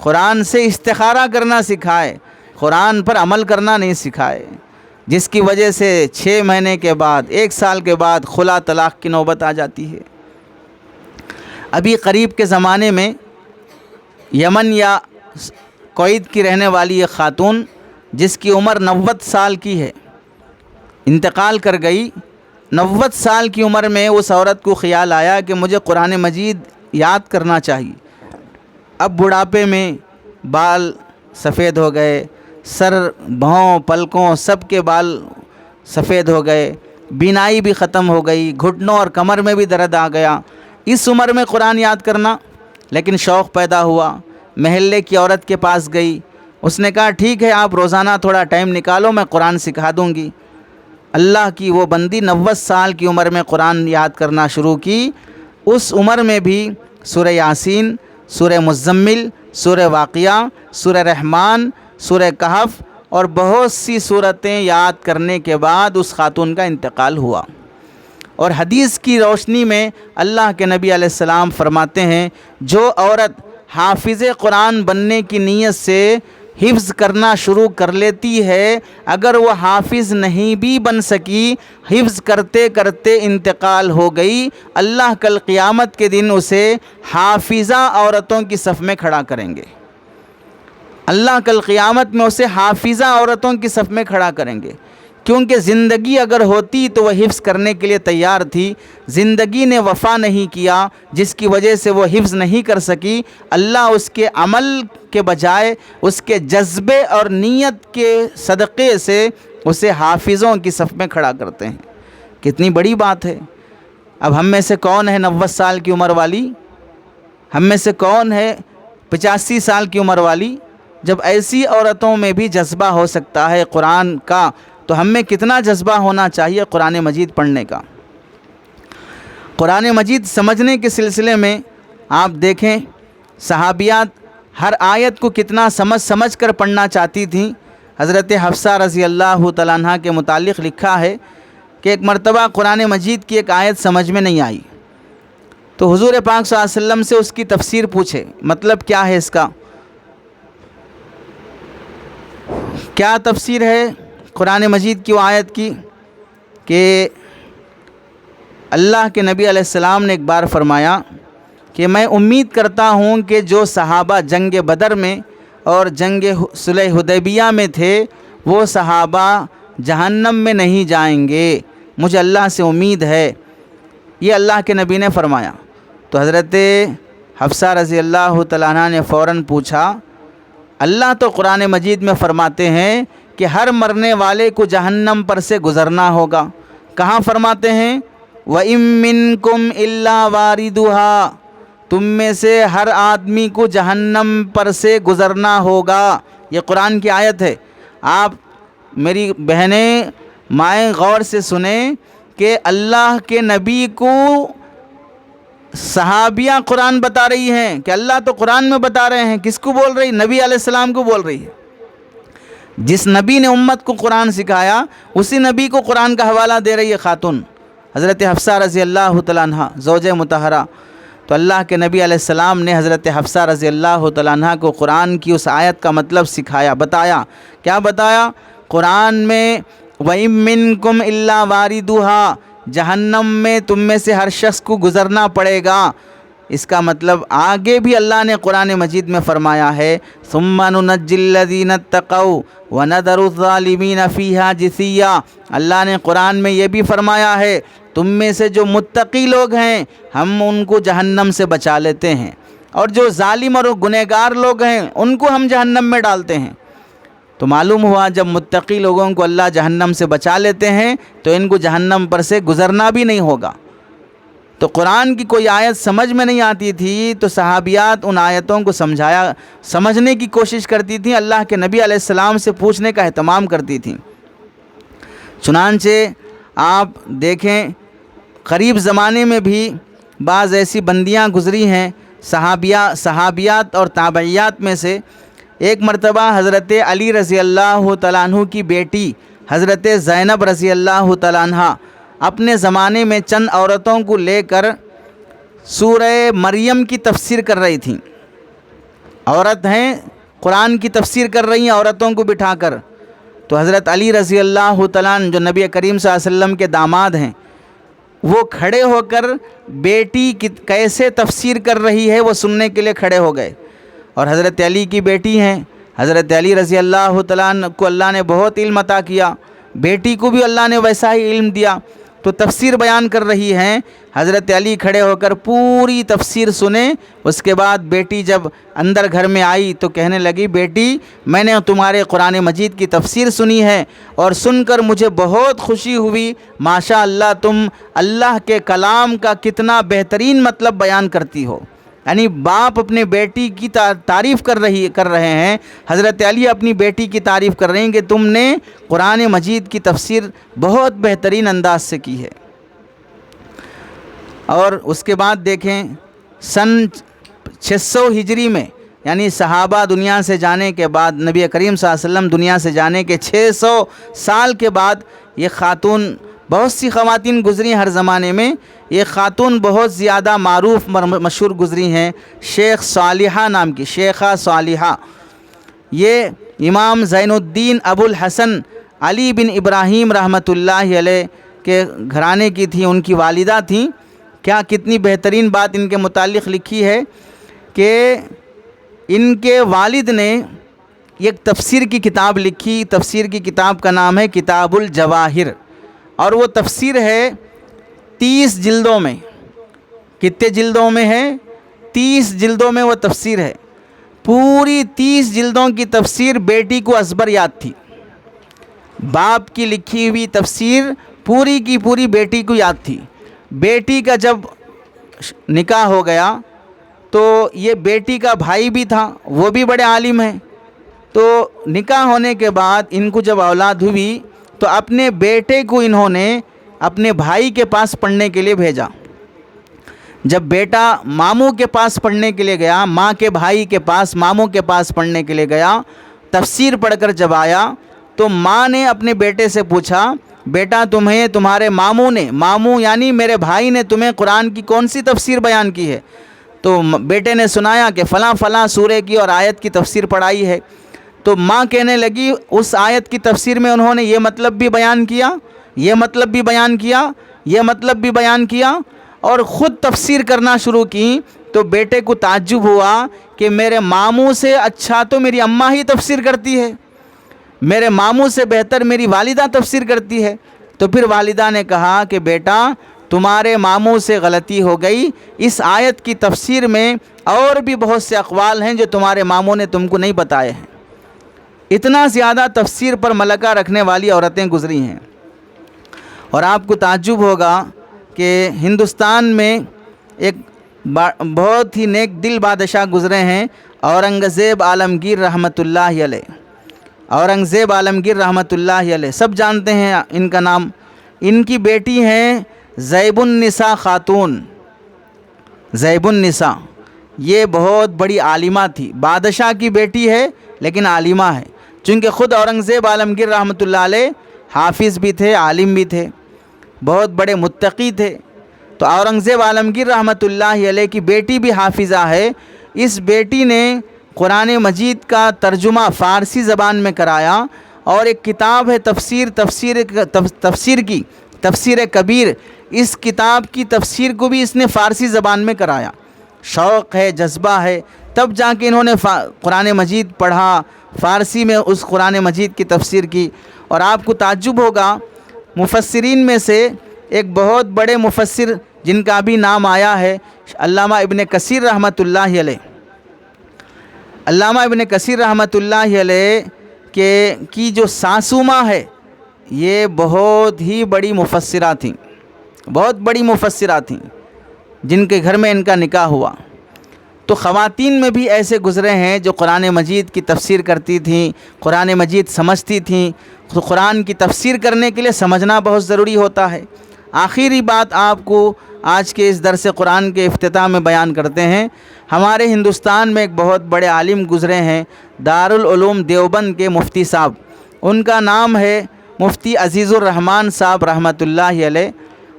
S2: قرآن سے استخارہ کرنا سکھائے، قرآن پر عمل کرنا نہیں سکھائے، جس کی وجہ سے 6 مہینے کے بعد 1 سال کے بعد خلا طلاق کی نوبت آ جاتی ہے۔ ابھی قریب کے زمانے میں یمن یا کویت کی رہنے والی ایک خاتون جس کی عمر 90 سال کی ہے انتقال کر گئی۔ 90 سال کی عمر میں اس عورت کو خیال آیا کہ مجھے قرآن مجید یاد کرنا چاہیے۔ اب بڑھاپے میں بال سفید ہو گئے، سر، بھاؤں، پلکوں سب کے بال سفید ہو گئے، بینائی بھی ختم ہو گئی، گھٹنوں اور کمر میں بھی درد آ گیا۔ اس عمر میں قرآن یاد کرنا، لیکن شوق پیدا ہوا، محلے کی عورت کے پاس گئی، اس نے کہا ٹھیک ہے آپ روزانہ تھوڑا ٹائم نکالو، میں قرآن سکھا دوں گی۔ اللہ کی وہ بندی 90 سال کی عمر میں قرآن یاد کرنا شروع کی۔ اس عمر میں بھی سورہ یاسین، سورہ مزمل، سورہ واقعہ، سورہ رحمان، سورہ کہف اور بہت سی سورتیں یاد کرنے کے بعد اس خاتون کا انتقال ہوا۔ اور حدیث کی روشنی میں اللہ کے نبی علیہ السلام فرماتے ہیں جو عورت حافظ قرآن بننے کی نیت سے حفظ کرنا شروع کر لیتی ہے، اگر وہ حافظ نہیں بھی بن سکی، حفظ کرتے کرتے انتقال ہو گئی، اللہ کل قیامت کے دن اسے حافظہ عورتوں کی صف میں کھڑا کریں گے۔ اللہ کل قیامت میں اسے حافظہ عورتوں کی صف میں کھڑا کریں گے، کیونکہ زندگی اگر ہوتی تو وہ حفظ کرنے کے لیے تیار تھی، زندگی نے وفا نہیں کیا جس کی وجہ سے وہ حفظ نہیں کر سکی، اللہ اس کے عمل کے بجائے اس کے جذبے اور نیت کے صدقے سے اسے حافظوں کی صف میں کھڑا کرتے ہیں۔ کتنی بڑی بات ہے۔ اب ہم میں سے کون ہے 90 سال کی عمر والی؟ ہم میں سے کون ہے 85 سال کی عمر والی؟ جب ایسی عورتوں میں بھی جذبہ ہو سکتا ہے قرآن کا، تو ہم میں کتنا جذبہ ہونا چاہیے قرآن مجید پڑھنے کا۔ قرآن مجید سمجھنے کے سلسلے میں آپ دیکھیں صحابیات ہر آیت کو کتنا سمجھ کر پڑھنا چاہتی تھیں۔ حضرت حفصہ رضی اللہ تعالیٰ عنہ کے متعلق لکھا ہے کہ ایک مرتبہ قرآن مجید کی ایک آیت سمجھ میں نہیں آئی، تو حضور پاک صلی اللہ علیہ وسلم سے اس کی تفسیر پوچھے، مطلب کیا ہے اس کا، کیا تفسیر ہے قرآن مجید کی وہ آیت کی؟ کہ اللہ کے نبی علیہ السلام نے ایک بار فرمایا کہ میں امید کرتا ہوں کہ جو صحابہ جنگ بدر میں اور جنگ صلح حدیبیہ میں تھے وہ صحابہ جہنم میں نہیں جائیں گے، مجھے اللہ سے امید ہے، یہ اللہ کے نبی نے فرمایا۔ تو حضرت حفصہ رضی اللہ تعالیٰ عنہ نے فوراً پوچھا، اللہ تو قرآن مجید میں فرماتے ہیں کہ ہر مرنے والے کو جہنم پر سے گزرنا ہوگا، کہاں فرماتے ہیں وَإِن مِّنكُمْ إِلَّا وَارِدُهَا، تم میں سے ہر آدمی کو جہنم پر سے گزرنا ہوگا، یہ قرآن کی آیت ہے۔ آپ میری بہنیں مائیں غور سے سنیں کہ اللہ کے نبی کو صحابیہ قرآن بتا رہی ہیں کہ اللہ تو قرآن میں بتا رہے ہیں، کس کو بول رہی؟ نبی علیہ السلام کو بول رہی ہے۔ جس نبی نے امت کو قرآن سکھایا اسی نبی کو قرآن کا حوالہ دے رہی ہے خاتون حضرت حفصہ رضی اللہ تعالیٰ عنہ زوجہ مطہرہ۔ تو اللہ کے نبی علیہ السلام نے حضرت حفصہ رضی اللہ تعالیٰ عنہ کو قرآن کی اس آیت کا مطلب سکھایا، بتایا۔ کیا بتایا؟ قرآن میں وَإِن مِّنكُمْ إِلَّا وَارِدُهَا، جہنم میں تم میں سے ہر شخص کو گزرنا پڑے گا۔ اس کا مطلب آگے بھی اللہ نے قرآن مجید میں فرمایا ہے ثُمَّ نُنَجِّي الَّذِينَ اتَّقَوْا وَنَذَرُ الظَّالِمِينَ فِيهَا جِثِيًّا، اللہ نے قرآن میں یہ بھی فرمایا ہے تم میں سے جو متقی لوگ ہیں ہم ان کو جہنم سے بچا لیتے ہیں، اور جو ظالم اور گنہگار لوگ ہیں ان کو ہم جہنم میں ڈالتے ہیں۔ تو معلوم ہوا جب متقی لوگوں کو اللہ جہنم سے بچا لیتے ہیں تو ان کو جہنم پر سے گزرنا بھی نہیں ہوگا۔ تو قرآن کی کوئی آیت سمجھ میں نہیں آتی تھی تو صحابیات ان آیتوں کو سمجھنے کی کوشش کرتی تھیں، اللہ کے نبی علیہ السلام سے پوچھنے کا اہتمام کرتی تھیں۔ چنانچہ آپ دیکھیں قریب زمانے میں بھی بعض ایسی بندیاں گزری ہیں صحابیات اور تابعیات میں سے۔ ایک مرتبہ حضرت علی رضی اللہ تعالیٰ عنہ کی بیٹی حضرت زینب رضی اللہ تعالیٰ عنہ اپنے زمانے میں چند عورتوں کو لے کر سورہ مریم کی تفسیر کر رہی تھیں۔ عورت ہیں قرآن کی تفسیر کر رہی ہیں عورتوں کو بٹھا کر۔ تو حضرت علی رضی اللہ تعالیٰ عنہ جو نبی کریم صلی اللہ علیہ وسلم کے داماد ہیں وہ کھڑے ہو کر بیٹی کیسے تفسیر کر رہی ہے وہ سننے کے لیے کھڑے ہو گئے۔ اور حضرت علی کی بیٹی ہیں، حضرت علی رضی اللہ تعالیٰ عنہ کو اللہ نے بہت علم عطا کیا، بیٹی کو بھی اللہ نے ویسا ہی علم دیا، تو تفسیر بیان کر رہی ہیں۔ حضرت علی کھڑے ہو کر پوری تفسیر سنیں۔ اس کے بعد بیٹی جب اندر گھر میں آئی تو کہنے لگی بیٹی میں نے تمہارے قرآن مجید کی تفسیر سنی ہے اور سن کر مجھے بہت خوشی ہوئی، ماشاء اللہ تم اللہ کے کلام کا کتنا بہترین مطلب بیان کرتی ہو۔ یعنی باپ اپنے بیٹی کی تعریف کر رہے ہیں، حضرت علی اپنی بیٹی کی تعریف کر رہے ہیں کہ تم نے قرآن مجید کی تفسیر بہت بہترین انداز سے کی ہے۔ اور اس کے بعد دیکھیں سن 600 ہجری میں، یعنی صحابہ دنیا سے جانے کے بعد، نبی کریم صلی اللہ علیہ وسلم دنیا سے جانے کے 600 سال کے بعد یہ خاتون بہت سی خواتین گزری ہر زمانے میں، ایک خاتون بہت زیادہ معروف مشہور گزری ہیں، شیخ صالحہ نام کی، شیخہ صالحہ۔ یہ امام زین الدین ابو الحسن علی بن ابراہیم رحمۃ اللہ علیہ کے گھرانے کی تھی، ان کی والدہ تھیں۔ کیا کتنی بہترین بات ان کے متعلق لکھی ہے کہ ان کے والد نے ایک تفسیر کی کتاب لکھی، تفسیر کی کتاب کا نام ہے کتاب الجواہر، اور وہ تفسیر ہے 30 جلدوں میں۔ کتنے جلدوں میں ہے؟ 30 جلدوں میں وہ تفسیر ہے۔ پوری 30 جلدوں کی تفسیر بیٹی کو ازبر یاد تھی۔ باپ کی لکھی ہوئی تفسیر پوری کی پوری بیٹی کو یاد تھی۔ بیٹی کا جب نکاح ہو گیا تو یہ بیٹی کا بھائی بھی تھا، وہ بھی بڑے عالم ہیں۔ تو نکاح ہونے کے بعد ان کو جب اولاد ہوئی تو اپنے بیٹے کو انہوں نے اپنے بھائی کے پاس پڑھنے کے لیے بھیجا۔ جب بیٹا ماموں کے پاس پڑھنے کے لیے گیا، ماں کے بھائی کے پاس، ماموں کے پاس پڑھنے کے لیے گیا، تفسیر پڑھ کر جب آیا تو ماں نے اپنے بیٹے سے پوچھا، بیٹا تمہیں تمہارے ماموں نے، ماموں یعنی میرے بھائی نے تمہیں قرآن کی کون سی تفسیر بیان کی ہے؟ تو بیٹے نے سنایا کہ فلاں فلاں سورے کی اور آیت کی تفسیر پڑھائی ہے۔ تو ماں کہنے لگی اس آیت کی تفسیر میں انہوں نے یہ مطلب بھی بیان کیا، یہ مطلب بھی بیان کیا، یہ مطلب بھی بیان کیا، اور خود تفسیر کرنا شروع کی۔ تو بیٹے کو تعجب ہوا کہ میرے ماموں سے اچھا تو میری اماں ہی تفسیر کرتی ہے، میرے ماموں سے بہتر میری والدہ تفسیر کرتی ہے۔ تو پھر والدہ نے کہا کہ بیٹا تمہارے ماموں سے غلطی ہو گئی، اس آیت کی تفسیر میں اور بھی بہت سے اقوال ہیں جو تمہارے ماموں نے تم کو نہیں بتائے ہیں۔ اتنا زیادہ تفسیر پر ملکہ رکھنے والی عورتیں گزری ہیں۔ اور آپ کو تعجب ہوگا کہ ہندوستان میں ایک بہت ہی نیک دل بادشاہ گزرے ہیں، اورنگزیب عالمگیر رحمۃ اللہ علیہ۔ اورنگزیب عالمگیر رحمۃ اللہ علیہ سب جانتے ہیں ان کا نام۔ ان کی بیٹی ہیں زیب النساء خاتون، زیب النساء، یہ بہت بڑی عالمہ تھی، بادشاہ کی بیٹی ہے لیکن عالمہ ہے، چونکہ خود اورنگزیب عالمگیر رحمۃ اللہ علیہ حافظ بھی تھے، عالم بھی تھے، بہت بڑے متقی تھے۔ تو اورنگزیب عالمگیر رحمۃ اللہ علیہ کی بیٹی بھی حافظہ ہے۔ اس بیٹی نے قرآن مجید کا ترجمہ فارسی زبان میں کرایا، اور ایک کتاب ہے تفسیر کی، تفسیر کبیر، اس کتاب کی تفسیر کو بھی اس نے فارسی زبان میں کرایا۔ شوق ہے، جذبہ ہے، تب جا کے انہوں نے قرآن مجید پڑھا، فارسی میں اس قرآن مجید کی تفسیر کی۔ اور آپ کو تعجب ہوگا مفسرین میں سے ایک بہت بڑے مفسر جن کا بھی نام آیا ہے علامہ ابن کثیر رحمۃ اللہ علیہ۔ علامہ ابن کثیر رحمۃ اللہ علیہ کی جو ساسو ماں ہے یہ بہت ہی بڑی مفسرہ تھیں، بہت بڑی مفسرہ تھیں، جن کے گھر میں ان کا نکاح ہوا۔ تو خواتین میں بھی ایسے گزرے ہیں جو قرآن مجید کی تفسیر کرتی تھیں، قرآن مجید سمجھتی تھیں۔ تو قرآن کی تفسیر کرنے کے لیے سمجھنا بہت ضروری ہوتا ہے۔ آخری بات آپ کو آج کے اس درس قرآن کے افتتاح میں بیان کرتے ہیں۔ ہمارے ہندوستان میں ایک بہت بڑے عالم گزرے ہیں، دارالعلوم دیوبند کے مفتی صاحب، ان کا نام ہے مفتی عزیز الرحمن صاحب رحمۃ اللہ علیہ۔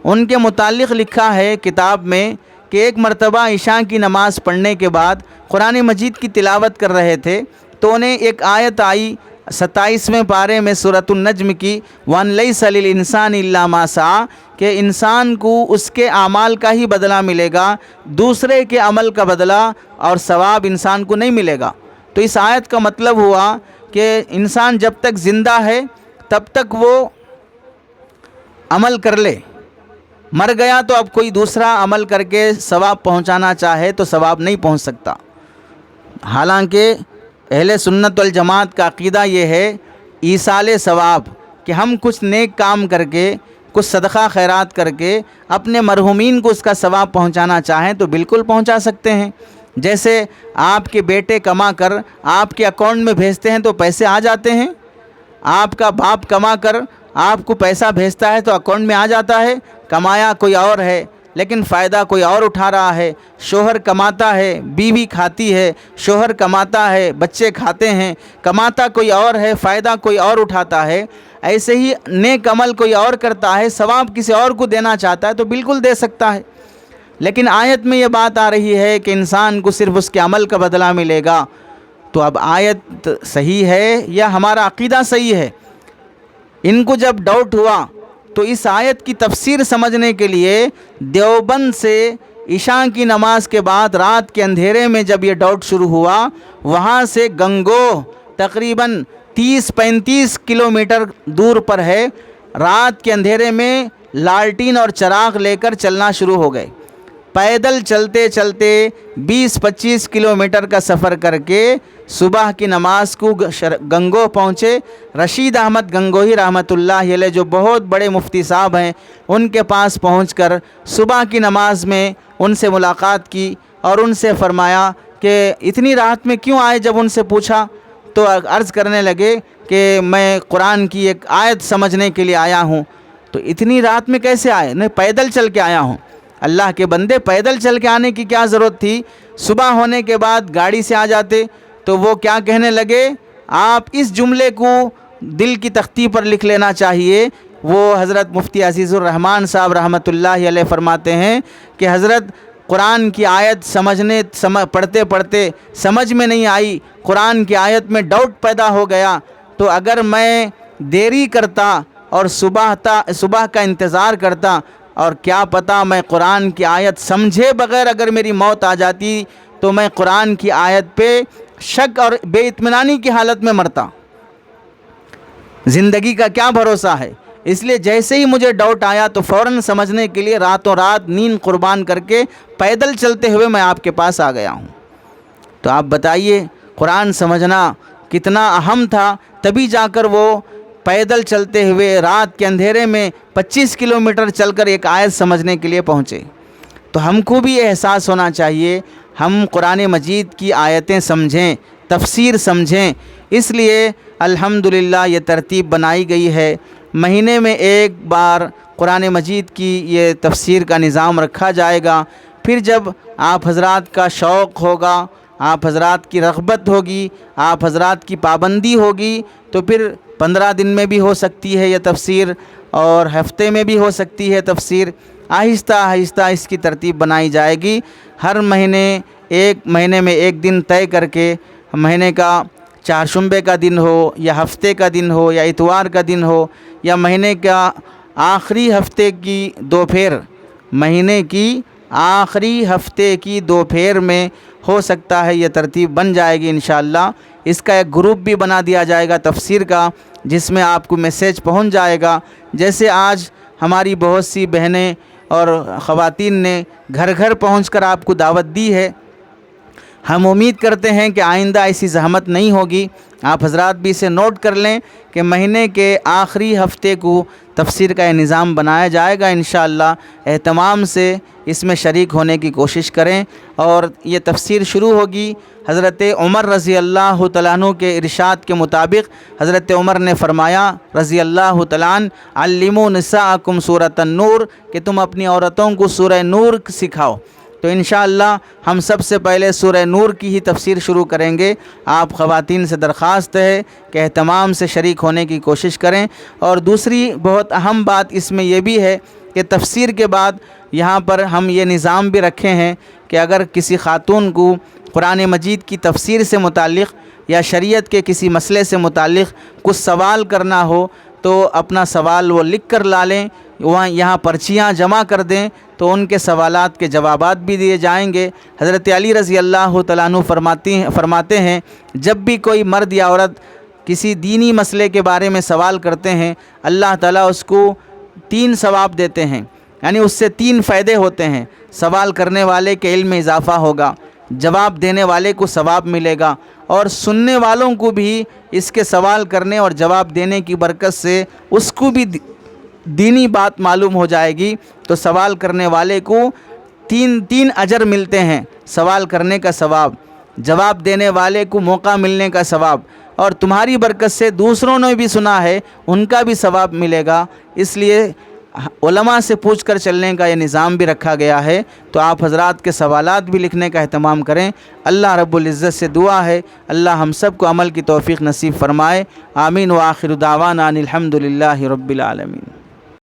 S2: ان کے متعلق لکھا ہے کتاب میں کہ ایک مرتبہ عشاء کی نماز پڑھنے کے بعد قرآن مجید کی تلاوت کر رہے تھے تو انہیں ایک آیت آئی 27ویں پارے میں سورۃ النجم کی، وَأَن لَيْسَ لِلْإِنسَانِ إِلَّا مَا سَعَىٰ، کہ انسان کو اس کے اعمال کا ہی بدلہ ملے گا، دوسرے کے عمل کا بدلہ اور ثواب انسان کو نہیں ملے گا۔ تو اس آیت کا مطلب ہوا کہ انسان جب تک زندہ ہے تب تک وہ عمل کر لے، مر گیا تو اب کوئی دوسرا عمل کر کے ثواب پہنچانا چاہے تو ثواب نہیں پہنچ سکتا۔ حالانکہ اہل سنت والجماعت کا عقیدہ یہ ہے ایصال ثواب، کہ ہم کچھ نیک کام کر کے، کچھ صدقہ خیرات کر کے اپنے مرحومین کو اس کا ثواب پہنچانا چاہیں تو بالکل پہنچا سکتے ہیں۔ جیسے آپ کے بیٹے کما کر آپ کے اکاؤنٹ میں بھیجتے ہیں تو پیسے آ جاتے ہیں، آپ کا باپ کما کر آپ کو پیسہ بھیجتا ہے تو اکاؤنٹ میں آ جاتا ہے۔ کمایا کوئی اور ہے لیکن فائدہ کوئی اور اٹھا رہا ہے۔ شوہر کماتا ہے، بیوی کھاتی ہے، شوہر کماتا ہے، بچے کھاتے ہیں، کماتا کوئی اور ہے، فائدہ کوئی اور اٹھاتا ہے۔ ایسے ہی نیک عمل کوئی اور کرتا ہے، ثواب کسی اور کو دینا چاہتا ہے تو بالکل دے سکتا ہے، لیکن آیت میں یہ بات آ رہی ہے کہ انسان کو صرف اس کے عمل کا بدلہ ملے گا۔ تو اب آیت صحیح ہے یا ہمارا عقیدہ صحیح ہے؟ ان کو جب ڈاؤٹ ہوا تو اس آیت کی تفسیر سمجھنے کے لیے دیوبند سے عشاء کی نماز کے بعد رات کے اندھیرے میں جب یہ ڈاؤٹ شروع ہوا، وہاں سے گنگوہ تقریباً 30-35 کلومیٹر دور پر ہے، رات کے اندھیرے میں لالٹین اور چراغ لے کر چلنا شروع ہو گئے۔ پیدل چلتے چلتے 20-25 کلومیٹر کا سفر کر کے صبح کی نماز کو گنگوہ پہنچے۔ رشید احمد گنگوہی رحمۃ اللہ علیہ جو بہت بڑے مفتی صاحب ہیں، ان کے پاس پہنچ کر صبح کی نماز میں ان سے ملاقات کی اور ان سے فرمایا کہ اتنی رات میں کیوں آئے؟ جب ان سے پوچھا تو عرض کرنے لگے کہ میں قرآن کی ایک آیت سمجھنے کے لیے آیا ہوں۔ تو اتنی رات میں کیسے آئے؟ نہیں، پیدل چل کے آیا ہوں۔ اللہ کے بندے، پیدل چل کے آنے کی کیا ضرورت تھی؟ صبح ہونے کے بعد گاڑی سے آ جاتے۔ تو وہ کیا کہنے لگے؟ آپ اس جملے کو دل کی تختی پر لکھ لینا چاہیے۔ وہ حضرت مفتی عزیز الرحمان صاحب رحمۃ اللہ علیہ فرماتے ہیں کہ حضرت قرآن کی آیت پڑھتے پڑھتے سمجھ میں نہیں آئی، قرآن کی آیت میں ڈاؤٹ پیدا ہو گیا، تو اگر میں دیری کرتا اور صبح کا انتظار کرتا اور کیا پتہ میں قرآن کی آیت سمجھے بغیر اگر میری موت آ جاتی تو میں قرآن کی آیت پہ شک اور بے اطمینانی کی حالت میں مرتا۔ زندگی کا کیا بھروسہ ہے؟ اس لیے جیسے ہی مجھے ڈاؤٹ آیا تو فوراً سمجھنے کے لیے راتوں رات نیند قربان کر کے پیدل چلتے ہوئے میں آپ کے پاس آ گیا ہوں۔ تو آپ بتائیے قرآن سمجھنا کتنا اہم تھا، تبھی جا کر وہ پیدل چلتے ہوئے رات کے اندھیرے میں 25 کلومیٹر چل کر ایک آیت سمجھنے کے لیے پہنچے۔ تو ہم کو بھی یہ احساس ہونا چاہیے ہم قرآن مجید کی آیتیں سمجھیں، تفسیر سمجھیں۔ اس لیے الحمدللہ یہ ترتیب بنائی گئی ہے، مہینے میں ایک بار قرآن مجید کی یہ تفسیر کا نظام رکھا جائے گا۔ پھر جب آپ حضرات کا شوق ہوگا، آپ حضرات کی رغبت ہوگی، آپ حضرات کی پابندی ہوگی تو پھر 15 دن میں بھی ہو سکتی ہے یہ تفسیر اور ہفتے میں بھی ہو سکتی ہے تفسیر۔ آہستہ آہستہ اس کی ترتیب بنائی جائے گی۔ ہر مہینے میں ایک دن طے کر کے، مہینے کا چہارشنبے کا دن ہو یا ہفتے کا دن ہو یا اتوار کا دن ہو یا مہینے کا آخری ہفتے کی دوپہر، مہینے کی آخری ہفتے کی دوپہر میں ہو سکتا ہے یہ ترتیب بن جائے گی انشاءاللہ۔ اس کا ایک گروپ بھی بنا دیا جائے گا تفسیر کا، جس میں آپ کو میسیج پہنچ جائے گا۔ جیسے آج ہماری بہت سی بہنیں اور خواتین نے گھر گھر پہنچ کر آپ کو دعوت دی ہے، ہم امید کرتے ہیں کہ آئندہ ایسی زحمت نہیں ہوگی۔ آپ حضرات بھی اسے نوٹ کر لیں کہ مہینے کے آخری ہفتے کو تفسیر کا یہ نظام بنایا جائے گا انشاءاللہ۔ اہتمام سے اس میں شریک ہونے کی کوشش کریں، اور یہ تفسیر شروع ہوگی حضرت عمر رضی اللہ تعالیٰ عنہ کے ارشاد کے مطابق۔ حضرت عمر نے فرمایا رضی اللہ تعالیٰ عنہ، علموا نساءکم سورۃ النور، کہ تم اپنی عورتوں کو سورہ نور سکھاؤ۔ تو انشاءاللہ ہم سب سے پہلے سورہ نور کی ہی تفسیر شروع کریں گے۔ آپ خواتین سے درخواست ہے کہ اہتمام سے شریک ہونے کی کوشش کریں۔ اور دوسری بہت اہم بات اس میں یہ بھی ہے کہ تفسیر کے بعد یہاں پر ہم یہ نظام بھی رکھے ہیں کہ اگر کسی خاتون کو قرآن مجید کی تفسیر سے متعلق یا شریعت کے کسی مسئلے سے متعلق کچھ سوال کرنا ہو تو اپنا سوال وہ لکھ کر لا لیں، یہاں پرچیاں جمع کر دیں تو ان کے سوالات کے جوابات بھی دیے جائیں گے۔ حضرت علی رضی اللہ تعالیٰ عنہ فرماتے ہیں جب بھی کوئی مرد یا عورت کسی دینی مسئلے کے بارے میں سوال کرتے ہیں، اللہ تعالیٰ اس کو 3 ثواب دیتے ہیں، یعنی اس سے 3 فائدے ہوتے ہیں۔ سوال کرنے والے کے علم میں اضافہ ہوگا، جواب دینے والے کو ثواب ملے گا، اور سننے والوں کو بھی اس کے سوال کرنے اور جواب دینے کی برکت سے اس کو بھی دینی بات معلوم ہو جائے گی۔ تو سوال کرنے والے کو 3 اجر ملتے ہیں، سوال کرنے کا ثواب، جواب دینے والے کو موقع ملنے کا ثواب، اور تمہاری برکت سے دوسروں نے بھی سنا ہے ان کا بھی ثواب ملے گا۔ اس لیے علماء سے پوچھ کر چلنے کا یہ نظام بھی رکھا گیا ہے، تو آپ حضرات کے سوالات بھی لکھنے کا اہتمام کریں۔ اللہ رب العزت سے دعا ہے اللہ ہم سب کو عمل کی توفیق نصیب فرمائے۔ آمین وآخر دعوانا ان الحمد للہ رب العالمین۔